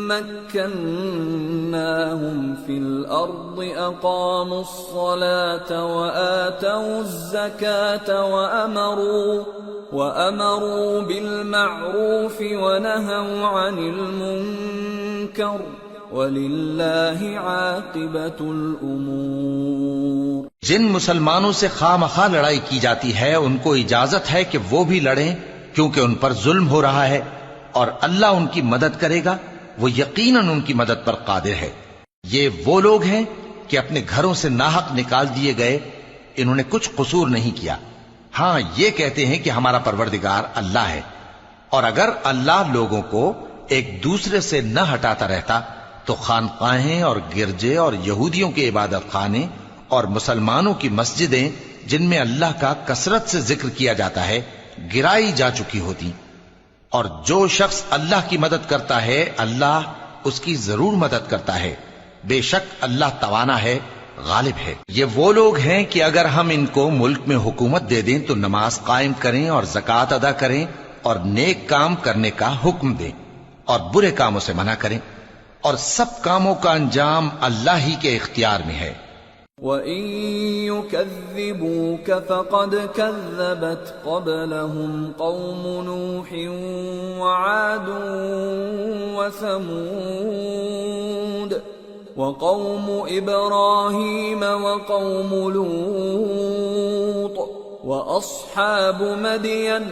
مَّكَّنَّاهُمْ فِي الْأَرْضِ أَقَامُوا الصَّلَاةَ وَآتَوُا الزَّكَاةَ وَأَمَرُوا بِالْمَعْرُوفِ وَنَهَوْا عَنِ الْمُنكَرِ وَلِلَّهِ عَاقِبَةُ الْأُمُورِ۔ جن مسلمانوں سے خواہ مخواہ لڑائی کی جاتی ہے ان کو اجازت ہے کہ وہ بھی لڑیں، کیونکہ ان پر ظلم ہو رہا ہے، اور اللہ ان کی مدد کرے گا، وہ یقیناً ان کی مدد پر قادر ہے۔ یہ وہ لوگ ہیں کہ اپنے گھروں سے ناحق نکال دیے گئے، انہوں نے کچھ قصور نہیں کیا، ہاں یہ کہتے ہیں کہ ہمارا پروردگار اللہ ہے۔ اور اگر اللہ لوگوں کو ایک دوسرے سے نہ ہٹاتا رہتا تو خانقاہیں اور گرجے اور یہودیوں کے عبادت خانے اور مسلمانوں کی مسجدیں جن میں اللہ کا کثرت سے ذکر کیا جاتا ہے گرائی جا چکی ہوتی۔ اور جو شخص اللہ کی مدد کرتا ہے اللہ اس کی ضرور مدد کرتا ہے، بے شک اللہ توانا ہے، غالب ہے۔ یہ وہ لوگ ہیں کہ اگر ہم ان کو ملک میں حکومت دے دیں تو نماز قائم کریں اور زکوٰۃ ادا کریں اور نیک کام کرنے کا حکم دیں اور برے کاموں سے منع کریں، اور سب کاموں کا انجام اللہ ہی کے اختیار میں ہے۔ وَإِن يُكَذِّبُوكَ فَقَدْ كَذَّبَتْ قَبْلَهُمْ قَوْمُ نُوحٍ وَعَادٌ وَثَمُودُ وَقَوْمُ إِبْرَاهِيمَ وَقَوْمُ لُوطٍ وَأَصْحَابُ مَدْيَنَ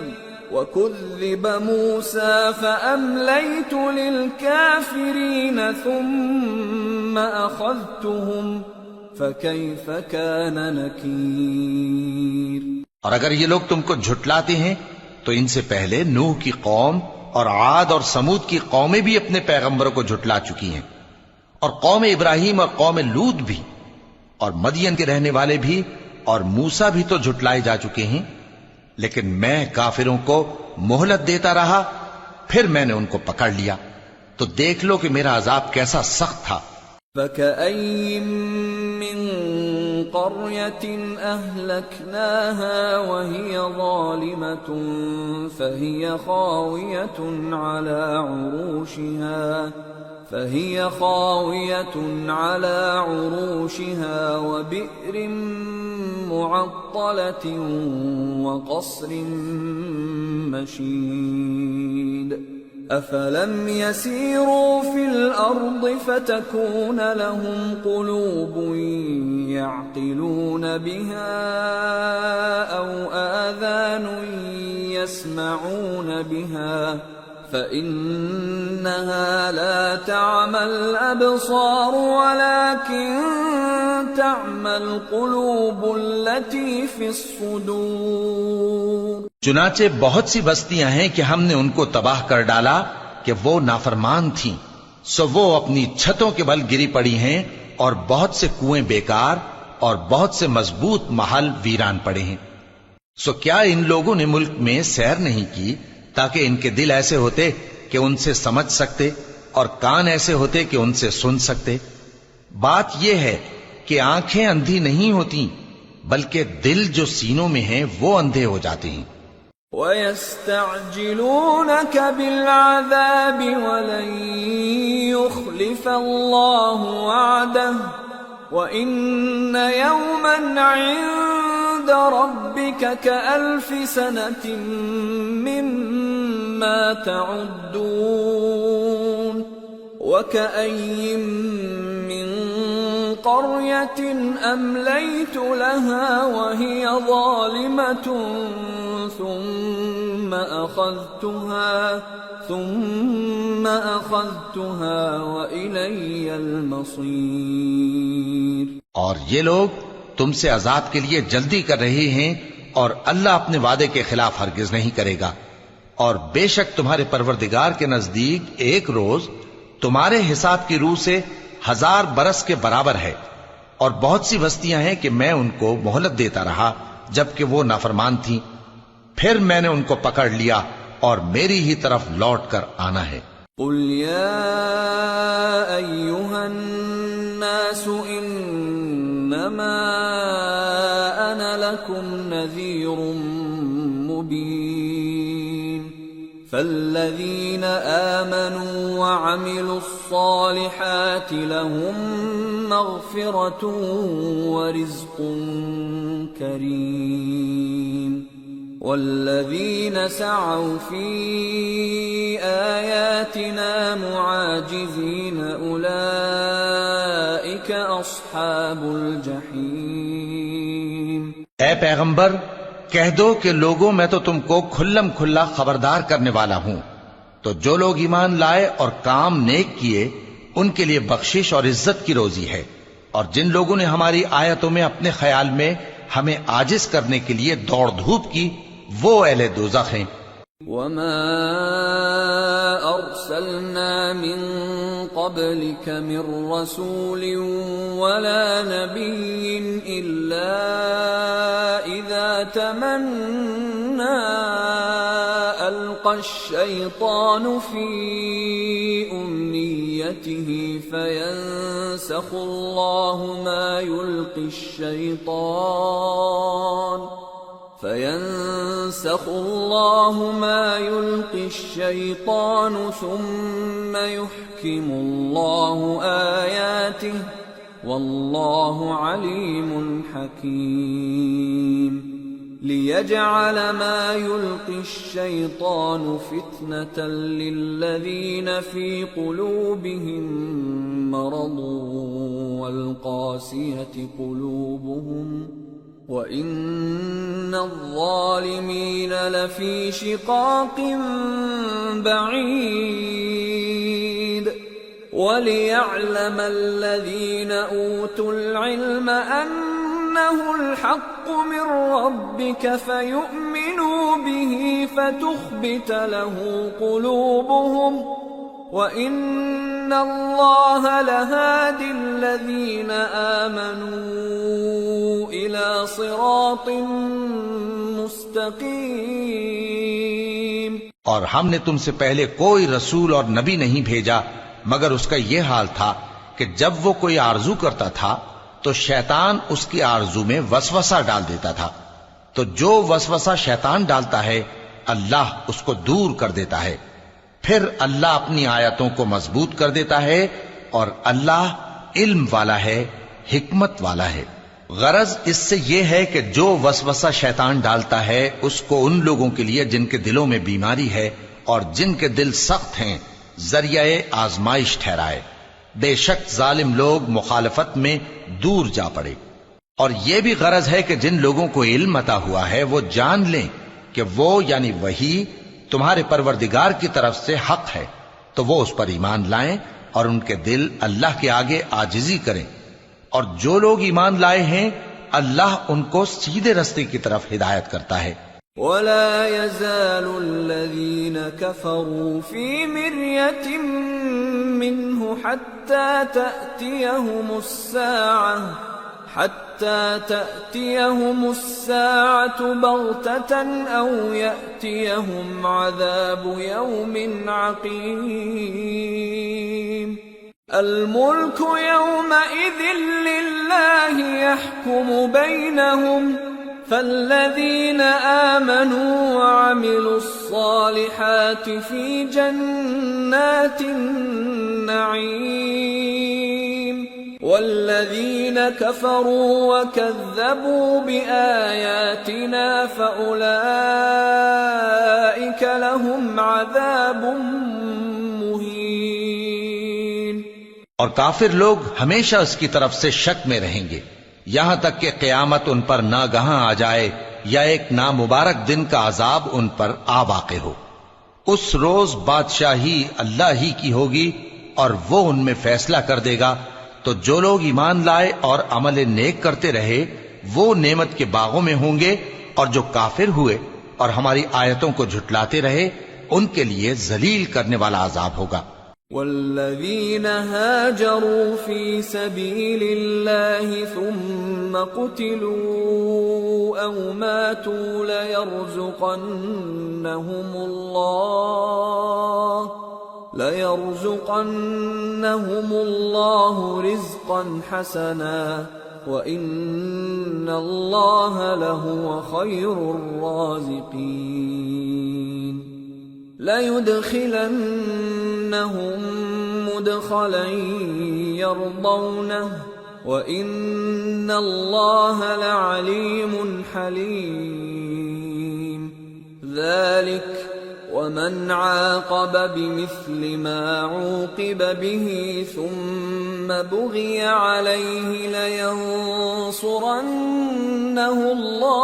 وَكُذِّبَ مُوسَى فَأَمْلَيْتُ لِلْكَافِرِينَ ثُمَّ أَخَذْتُهُمْ فَكَيْفَ كَانَ نَكِيرِ۔ اور اگر یہ لوگ تم کو جھٹلاتے ہیں تو ان سے پہلے نوح کی قوم اور عاد اور سمود کی قومیں بھی اپنے پیغمبروں کو جھٹلا چکی ہیں، اور قوم ابراہیم اور قوم لوط بھی، اور مدین کے رہنے والے بھی، اور موسیٰ بھی تو جھٹلائے جا چکے ہیں، لیکن میں کافروں کو مہلت دیتا رہا، پھر میں نے ان کو پکڑ لیا، تو دیکھ لو کہ میرا عذاب کیسا سخت تھا۔ فَكَأَيٍّ مِّن قَرْيَةٍ أَهْلَكْنَاهَا وَهِيَ ظَالِمَةٌ فَهِيَ خَاوِيَةٌ عَلَى عُرُوشِهَا وَبِئْرٍ مُّعَطَّلَةٍ وَقَصْرٍ مَّشِيدٍ أَفَلَمْ يَسِيرُوا فِي الْأَرْضِ فَتَكُونَ لَهُمْ قُلُوبٌ يَعْقِلُونَ بِهَا أَوْ آذَانٌ يَسْمَعُونَ بِهَا فَإِنَّهَا لَا تَعْمَى الْأَبْصَارُ وَلَكِن تَعْمَى الْقُلُوبُ الَّتِي فِي الصُّدُورِ۔ چنانچہ بہت سی بستیاں ہیں کہ ہم نے ان کو تباہ کر ڈالا کہ وہ نافرمان تھیں، سو وہ اپنی چھتوں کے بل گری پڑی ہیں، اور بہت سے کنویں بیکار اور بہت سے مضبوط محل ویران پڑے ہیں۔ سو کیا ان لوگوں نے ملک میں سیر نہیں کی تاکہ ان کے دل ایسے ہوتے کہ ان سے سمجھ سکتے اور کان ایسے ہوتے کہ ان سے سن سکتے؟ بات یہ ہے کہ آنکھیں اندھی نہیں ہوتی، بلکہ دل جو سینوں میں ہیں وہ اندھے ہو جاتے ہیں۔ وَيَسْتَعْجِلُونَكَ بِالْعَذَابِ وَلَن يُخْلِفَ اللَّهُ وَعْدَهُ وَإِنَّ يَوْمًا عِندَ رَبِّكَ كَأَلْفِ سَنَةٍ مِّمَّا تَعُدُّونَ وَكَأَيٍّ مِّن قَرْيَةٍ أَمْلَيْتُ لَهَا وَهِيَ ظَالِمَةٌ ثُمَّ أَخَذْتُهَا وَإِلَيَّ الْمَصِيرُ۔ اور یہ لوگ تم سے عذاب کے لیے جلدی کر رہے ہیں، اور اللہ اپنے وعدے کے خلاف ہرگز نہیں کرے گا، اور بے شک تمہارے پروردگار کے نزدیک ایک روز تمہارے حساب کی روح سے 1000 برس کے برابر ہے، اور بہت سی بستیاں ہیں کہ میں ان کو مہلت دیتا رہا جبکہ وہ نافرمان تھیں، پھر میں نے ان کو پکڑ لیا اور میری ہی طرف لوٹ کر آنا ہے۔ قُلْ يَا أَيُّهَا النَّاسُ إِنَّمَا أَنَا لَكُمْ نَذِيرٌ مُّبِينٌ فَالَّذِينَ آمَنُوا وَعَمِلُوا الصَّالِحَاتِ لَهُم مَّغْفِرَةٌ وَرِزْقٌ كَرِيمٌ وَالَّذِينَ سَعَوْا فِي آيَاتِنَا مُعَاجِزِينَ أُولَئِكَ أَصْحَابُ الْجَحِيمِ۔ اے پیغمبر کہہ دو کہ لوگوں میں تو تم کو کھلم کھلا خبردار کرنے والا ہوں، تو جو لوگ ایمان لائے اور کام نیک کیے ان کے لیے بخشش اور عزت کی روزی ہے، اور جن لوگوں نے ہماری آیتوں میں اپنے خیال میں ہمیں عاجز کرنے کے لیے دوڑ دھوپ کی، وہ اہل دوزخ ہیں۔ وَمَا أَرْسَلْنَا مِن قَبْلِكَ مِن رَّسُولٍ وَلَا نَبِيٍّ إِلَّا إِذَا تَمَنَّى أَلْقَى الشَّيْطَانُ فِي أُمْنِيَّتِهِ فَيَنسَخُ اللَّهُ مَا يُلْقِي الشَّيْطَانُ ثُمَّ يُحْكِمُ اللَّهُ آيَاتِهِ واللہ علیم حکیم ليجعل ما يلقي الشيطان فتنة للذين في قلوبهم مرض والقاسية قلوبهم وإن الظالمين لفي شقاق بعيد وَلِيَعْلَمَ الَّذِينَ أُوتُوا الْعِلْمَ أَنَّهُ الْحَقُّ مِنْ رَبِّكَ فَيُؤْمِنُوا بِهِ فَتُخْبِتَ لَهُ قُلُوبُهُمْ وَإِنَّ اللَّهَ لَهَادِ الَّذِينَ آمَنُوا إِلَى صِرَاطٍ مُسْتَقِيمٍ۔ اور ہم نے تم سے پہلے کوئی رسول اور نبی نہیں بھیجا مگر اس کا یہ حال تھا کہ جب وہ کوئی آرزو کرتا تھا تو شیطان اس کی آرزو میں وسوسہ ڈال دیتا تھا، تو جو وسوسہ شیطان ڈالتا ہے اللہ اس کو دور کر دیتا ہے، پھر اللہ اپنی آیتوں کو مضبوط کر دیتا ہے، اور اللہ علم والا ہے، حکمت والا ہے۔ غرض اس سے یہ ہے کہ جو وسوسہ شیطان ڈالتا ہے اس کو ان لوگوں کے لیے جن کے دلوں میں بیماری ہے اور جن کے دل سخت ہیں ذریعہ آزمائش ٹھہرائے۔ بے شک ظالم لوگ مخالفت میں دور جا پڑے۔ اور یہ بھی غرض ہے کہ جن لوگوں کو علم عطا ہوا ہے وہ جان لیں کہ وہ یعنی وحی تمہارے پروردگار کی طرف سے حق ہے، تو وہ اس پر ایمان لائیں اور ان کے دل اللہ کے آگے عاجزی کریں، اور جو لوگ ایمان لائے ہیں اللہ ان کو سیدھے رستے کی طرف ہدایت کرتا ہے۔ وَلَا يَزَالُ الَّذِينَ كَفَرُوا فِي مِرْيَةٍ مِّنْهُ حَتَّى تَأْتِيَهُمُ السَّاعَةُ بَغْتَةً أَوْ يَأْتِيَهُمْ عَذَابُ يَوْمٍ عَقِيمٍ الْمُلْكُ يَوْمَئِذٍ لِلَّهِ يَحْكُمُ بَيْنَهُمْ فَالَّذِينَ آمَنُوا وَعَمِلُوا الصَّالِحَاتِ فِي جَنَّاتِ النَّعِيمِ وَالَّذِينَ كَفَرُوا وَكَذَّبُوا بِآيَاتِنَا فَأُولَئِكَ لَهُمْ عَذَابٌ مُّهِينٌ۔ اور کافر لوگ ہمیشہ اس کی طرف سے شک میں رہیں گے یہاں تک کہ قیامت ان پر ناگہاں آ جائے یا ایک نامبارک دن کا عذاب ان پر آ واقع ہو۔ اس روز بادشاہی اللہ ہی کی ہوگی اور وہ ان میں فیصلہ کر دے گا، تو جو لوگ ایمان لائے اور عمل نیک کرتے رہے وہ نعمت کے باغوں میں ہوں گے، اور جو کافر ہوئے اور ہماری آیتوں کو جھٹلاتے رہے ان کے لیے ذلیل کرنے والا عذاب ہوگا۔ والذین هاجروا فی سبیل اللہ ثم قتلوا او ماتوا ليرزقنهم اللہ رزقا حسنا وَإِنَّ اللَّهَ لَهُوَ خَيْرُ الرَّازِقِينَ لَيُدْخِلَنَّهُمْ مُدْخَلًا يَرْضَوْنَهُ وَإِنَّ اللَّهَ لَعَلِيمٌ حَلِيمٌ ذَلِكَ وَمَنْ عَاقَبَ بِمِثْلِ مَا عُوقِبَ بِهِ ثُمَّ بُغِيَ عَلَيْهِ لَيَنصُرَنَّهُ اللَّهُ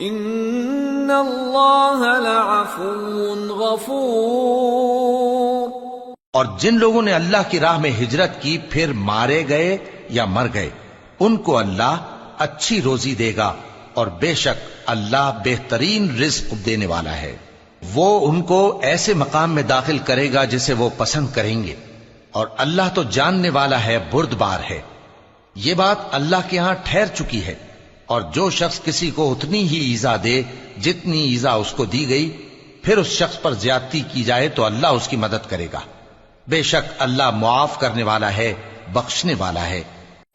إِنَّ اللَّهَ لَعَفُوٌّ غَفُورٌ۔ اور جن لوگوں نے اللہ کی راہ میں ہجرت کی پھر مارے گئے یا مر گئے ان کو اللہ اچھی روزی دے گا، اور بے شک اللہ بہترین رزق دینے والا ہے۔ وہ ان کو ایسے مقام میں داخل کرے گا جسے وہ پسند کریں گے، اور اللہ تو جاننے والا ہے، بردبار ہے۔ یہ بات اللہ کے ہاں ٹھہر چکی ہے، اور جو شخص کسی کو اتنی ہی ایذا دے جتنی ایذا اس کو دی گئی، پھر اس شخص پر زیادتی کی جائے تو اللہ اس کی مدد کرے گا۔ بے شک اللہ معاف کرنے والا ہے، بخشنے والا ہے۔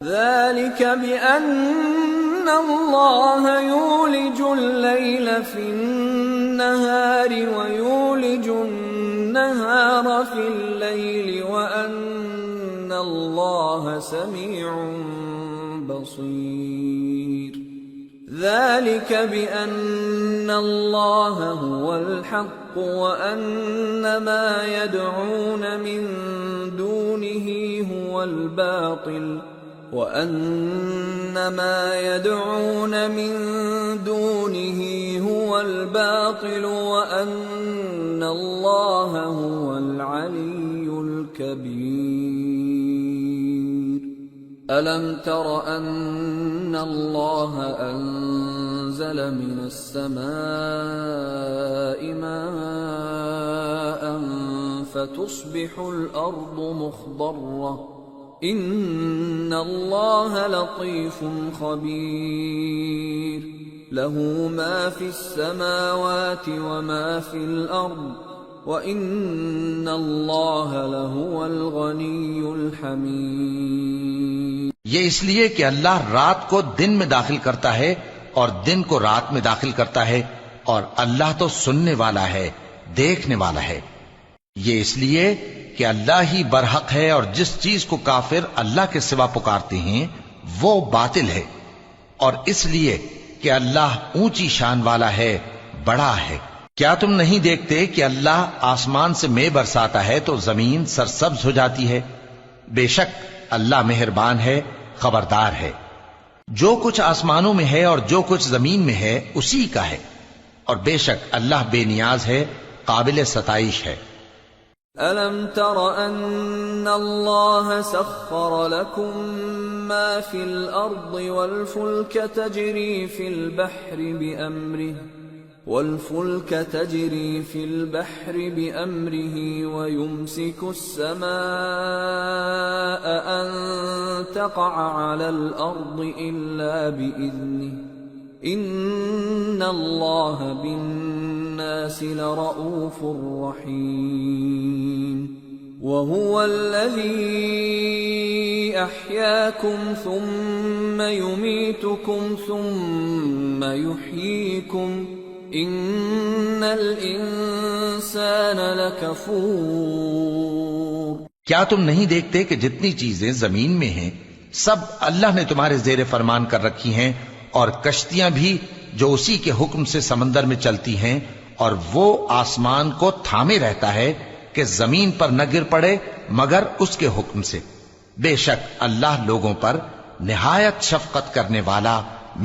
ذَلِكَ بِأَنَّ اللَّهَ يُولِجُ اللَّيْلَ فِي النَّهَارِ وَيُولِجُ النَّهَارَ فِي اللَّيْلِ وَأَنَّ اللہ سمیع بصیر ذلك بأن الله هو الحق وأن ما يدعون من دونه هو الباطل وأن ما يدعون من دونه هو الباطل وأن الله هو العلي الكبير ألم تر أن الله أنزل من السماء ماء فتصبح الأرض مخضرة إن الله لطيف خبير له ما في السماوات وما في الأرض وَإِنَّ اللَّهَ لَهُوَ الْغَنِيُّ الْحَمِيدُ یہ اس لیے کہ اللہ رات کو دن میں داخل کرتا ہے اور دن کو رات میں داخل کرتا ہے، اور اللہ تو سننے والا ہے، دیکھنے والا ہے۔ یہ اس لیے کہ اللہ ہی برحق ہے، اور جس چیز کو کافر اللہ کے سوا پکارتے ہیں وہ باطل ہے، اور اس لیے کہ اللہ اونچی شان والا ہے، بڑا ہے۔ کیا تم نہیں دیکھتے کہ اللہ آسمان سے مے برساتا ہے تو زمین سرسبز ہو جاتی ہے؟ بے شک اللہ مہربان ہے، خبردار ہے۔ جو کچھ آسمانوں میں ہے اور جو کچھ زمین میں ہے اسی کا ہے، اور بے شک اللہ بے نیاز ہے، قابل ستائش ہے۔ أَلَمْ تَرَ أَنَّ اللَّهَ سَخَّرَ لَكُم مَّا فِي الْأَرْضِ وَالْفُلْكَ تَجْرِي فِي الْبَحْرِ بِأَمْرِهِ وَيُمْسِكُ السَّمَاءَ أَن تَقَعَ عَلَى الْأَرْضِ إِلَّا بِإِذْنِهِ إِنَّ اللَّهَ بِالنَّاسِ لَرَءُوفٌ رَحِيمٌ وَهُوَ الَّذِي أَحْيَاكُمْ ثُمَّ يُمِيتُكُمْ ثُمَّ يُحْيِيكُمْ ان الانسان لکفور۔ کیا تم نہیں دیکھتے کہ جتنی چیزیں زمین میں ہیں سب اللہ نے تمہارے زیر فرمان کر رکھی ہیں، اور کشتیاں بھی جو اسی کے حکم سے سمندر میں چلتی ہیں، اور وہ آسمان کو تھامے رہتا ہے کہ زمین پر نہ گر پڑے مگر اس کے حکم سے۔ بے شک اللہ لوگوں پر نہایت شفقت کرنے والا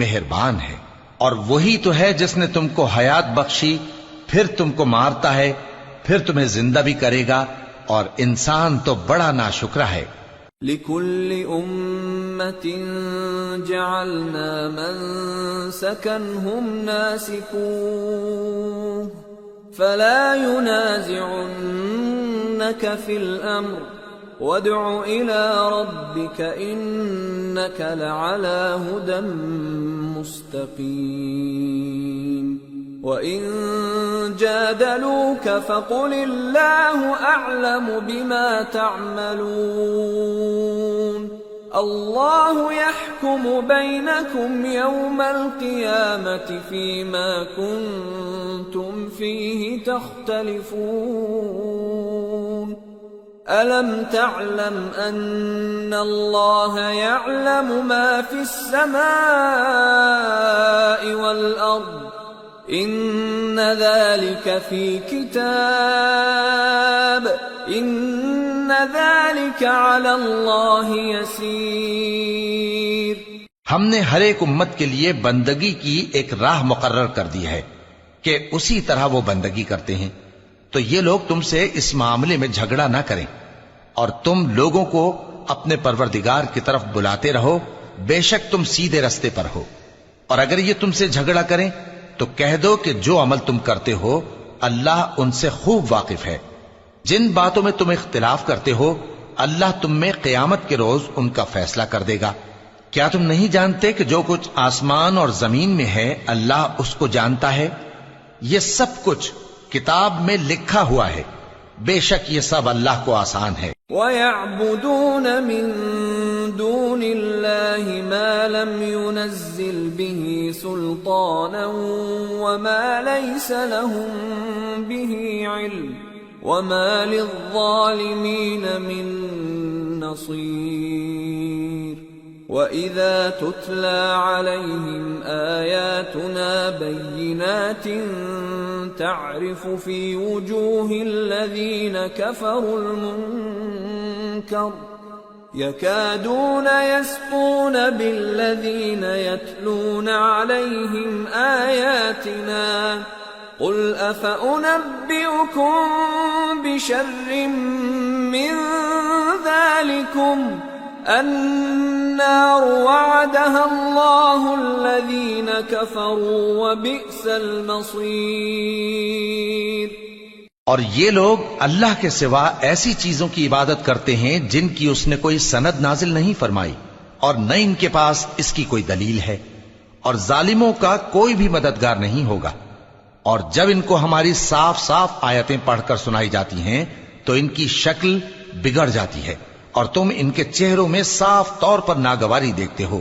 مہربان ہے۔ اور وہی تو ہے جس نے تم کو حیات بخشی، پھر تم کو مارتا ہے، پھر تمہیں زندہ بھی کرے گا، اور انسان تو بڑا ناشکرا ہے۔ لِكُلِّ أُمَّةٍ جَعَلْنَا مَنسَكًا هُمْ نَاسِكُوهُ فَلَا يُنَازِعُنَّكَ فِي الْأَمْرِ وَادْعُ إِلَى رَبِّكَ إِنَّكَ لَعَلَى هُدًى مُسْتَقِيمٍ وَإِن جَادَلُوكَ فَقُلِ اللَّهُ أَعْلَمُ بِمَا تَعْمَلُونَ اللَّهُ يَحْكُمُ بَيْنَكُمْ يَوْمَ الْقِيَامَةِ فِيمَا كُنتُمْ فِيهِ تَخْتَلِفُونَ أَلَمْ تَعْلَمْ أَنَّ اللَّهَ يَعْلَمُ مَا فِي السَّمَاءِ وَالْأَرْضِ إِنَّ ذَلِكَ فِي كِتَابٍ إِنَّ ذَلِكَ عَلَى اللَّهِ يَسِيرٌ۔ ہم نے ہر ایک امت کے لیے بندگی کی ایک راہ مقرر کر دی ہے کہ اسی طرح وہ بندگی کرتے ہیں، تو یہ لوگ تم سے اس معاملے میں جھگڑا نہ کریں، اور تم لوگوں کو اپنے پروردگار کی طرف بلاتے رہو، بے شک تم سیدھے رستے پر ہو۔ اور اگر یہ تم سے جھگڑا کریں تو کہہ دو کہ جو عمل تم کرتے ہو اللہ ان سے خوب واقف ہے۔ جن باتوں میں تم اختلاف کرتے ہو اللہ تم میں قیامت کے روز ان کا فیصلہ کر دے گا۔ کیا تم نہیں جانتے کہ جو کچھ آسمان اور زمین میں ہے اللہ اس کو جانتا ہے؟ یہ سب کچھ کتاب میں لکھا ہوا ہے، بے شک یہ سب اللہ کو آسان ہے۔ وَيَعْبُدُونَ مِن دُونِ اللَّهِ مَا لَمْ يُنَزِّلْ بِهِ سُلْطَانًا وَمَا لَيْسَ لَهُم بِهِ عِلْمٌ وَمَا لِلظَّالِمِينَ مِن نصير وَإِذَا تُتْلَى عَلَيْهِمْ آيَاتُنَا بَيِّنَاتٍ تَعْرِفُ فِي وُجُوهِ الَّذِينَ كَفَرُوا الْمُنكَرَ يَكَادُونَ يَسْطُونَ بِالَّذِينَ يَتْلُونَ عَلَيْهِمْ آيَاتِنَا قُلْ أَفَأُنَبِّئُكُم بِشَرٍّ مِّن ذَلِكُمْ النار وعدها الله الذين كفروا وبئس المصير۔ اور یہ لوگ اللہ کے سوا ایسی چیزوں کی عبادت کرتے ہیں جن کی اس نے کوئی سند نازل نہیں فرمائی اور نہ ان کے پاس اس کی کوئی دلیل ہے، اور ظالموں کا کوئی بھی مددگار نہیں ہوگا۔ اور جب ان کو ہماری صاف صاف آیتیں پڑھ کر سنائی جاتی ہیں تو ان کی شکل بگڑ جاتی ہے اور تم ان کے چہروں میں صاف طور پر ناگواری دیکھتے ہو۔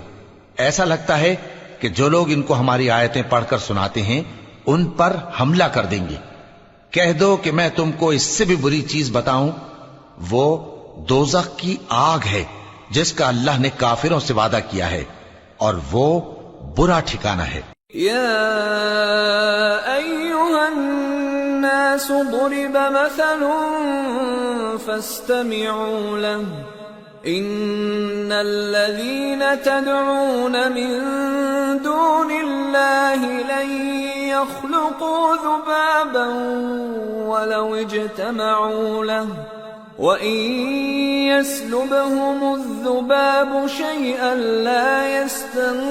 ایسا لگتا ہے کہ جو لوگ ان کو ہماری آیتیں پڑھ کر سناتے ہیں ان پر حملہ کر دیں گے۔ کہہ دو کہ میں تم کو اس سے بھی بری چیز بتاؤں، وہ دوزخ کی آگ ہے جس کا اللہ نے کافروں سے وعدہ کیا ہے، اور وہ برا ٹھکانہ ہے۔ یا ایھا الناس ضرب مثل فاستمعوا له ان الذين تدعون من دون الله لن يخلقوا ذبابا ولو اجتمعوا له وَإِن يَسْلُبْهُمُ الذُّبَابُ شَيْئًا لَا يَسْتَنقِذُوهُ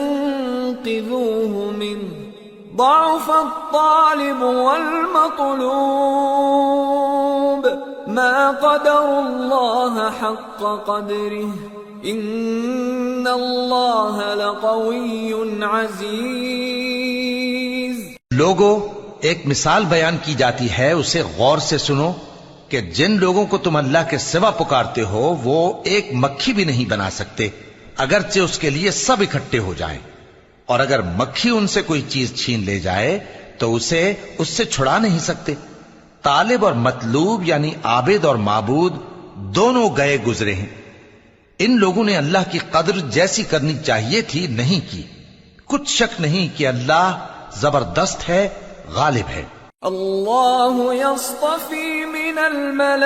مِنْهُ ضَعُفَ الطَّالِبُ وَالْمَطْلُوبُ مَا قَدَرُوا اللَّهَ حَقَّ قَدْرِهِ إِنَّ اللَّهَ لَقَوِيٌّ عَزِيزٌ۔ لوگو، ایک مثال بیان کی جاتی ہے، اسے غور سے سنو کہ جن لوگوں کو تم اللہ کے سوا پکارتے ہو وہ ایک مکھی بھی نہیں بنا سکتے اگرچہ اس کے لیے سب اکٹھے ہو جائیں، اور اگر مکھی ان سے کوئی چیز چھین لے جائے تو اسے اس سے چھڑا نہیں سکتے۔ طالب اور مطلوب یعنی عابد اور معبود دونوں گئے گزرے ہیں۔ ان لوگوں نے اللہ کی قدر جیسی کرنی چاہیے تھی نہیں کی۔ کچھ شک نہیں کہ اللہ زبردست ہے، غالب ہے۔ اللہ یصطفی من الملائکة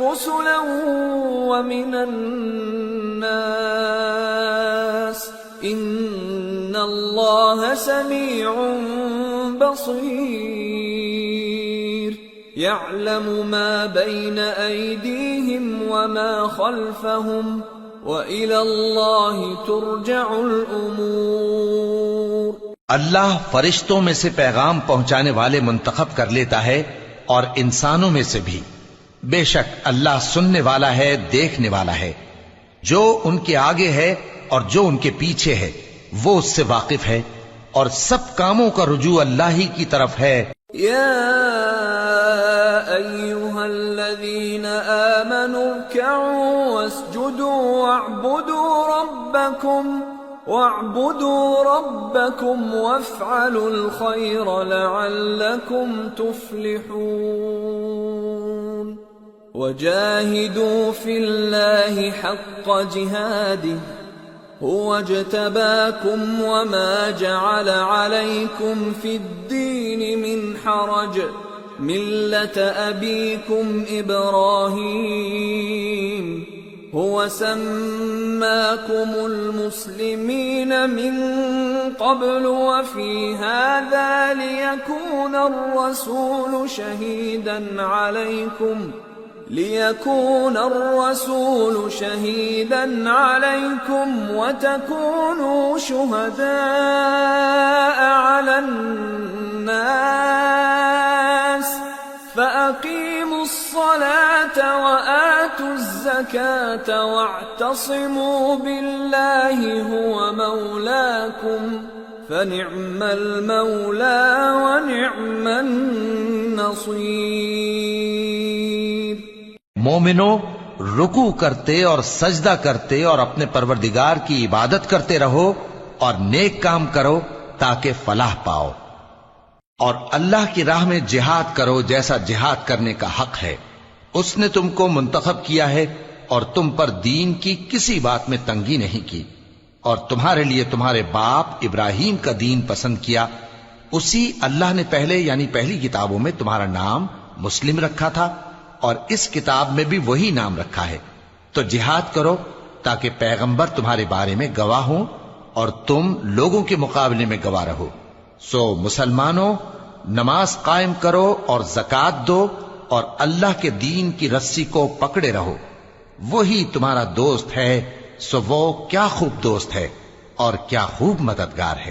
رسلا ومن الناس ان اللہ سمیع بصیر یعلم ما بین ایدیہم وما خلفہم وإلی اللہ ترجع الامور۔ اللہ فرشتوں میں سے پیغام پہنچانے والے منتخب کر لیتا ہے اور انسانوں میں سے بھی۔ بے شک اللہ سننے والا ہے، دیکھنے والا ہے۔ جو ان کے آگے ہے اور جو ان کے پیچھے ہے وہ اس سے واقف ہے، اور سب کاموں کا رجوع اللہ ہی کی طرف ہے۔ یا ایھا الذین آمنوا ارکعوا واسجدوا واعبدوا ربکم وافعلوا الخیر لعلکم تفلحون وجاہدوا فی اللہ حق جہادہ هو اجتباكم وما جعل عليكم في الدين من حرج ملة أبيكم إبراهيم هو سماكم المسلمين من قبل وفي هذا ليكون الرسول شهيدا عليكم وتكونوا شهداء على الناس فأقيموا الصلاة وآتوا الزكاة واعتصموا بالله هو مولاكم فنعم المولى ونعم النصير۔ مومنو، رکوع کرتے اور سجدہ کرتے اور اپنے پروردگار کی عبادت کرتے رہو اور نیک کام کرو تاکہ فلاح پاؤ، اور اللہ کی راہ میں جہاد کرو جیسا جہاد کرنے کا حق ہے، اس نے تم کو منتخب کیا ہے اور تم پر دین کی کسی بات میں تنگی نہیں کی، اور تمہارے لیے تمہارے باپ ابراہیم کا دین پسند کیا، اسی اللہ نے پہلے یعنی پہلی کتابوں میں تمہارا نام مسلم رکھا تھا، اور اس کتاب میں بھی وہی نام رکھا ہے۔ تو جہاد کرو تاکہ پیغمبر تمہارے بارے میں گواہ ہوں اور تم لوگوں کے مقابلے میں گواہ رہو۔ سو مسلمانوں، نماز قائم کرو اور زکات دو اور اللہ کے دین کی رسی کو پکڑے رہو، وہی تمہارا دوست ہے، سو وہ کیا خوب دوست ہے اور کیا خوب مددگار ہے۔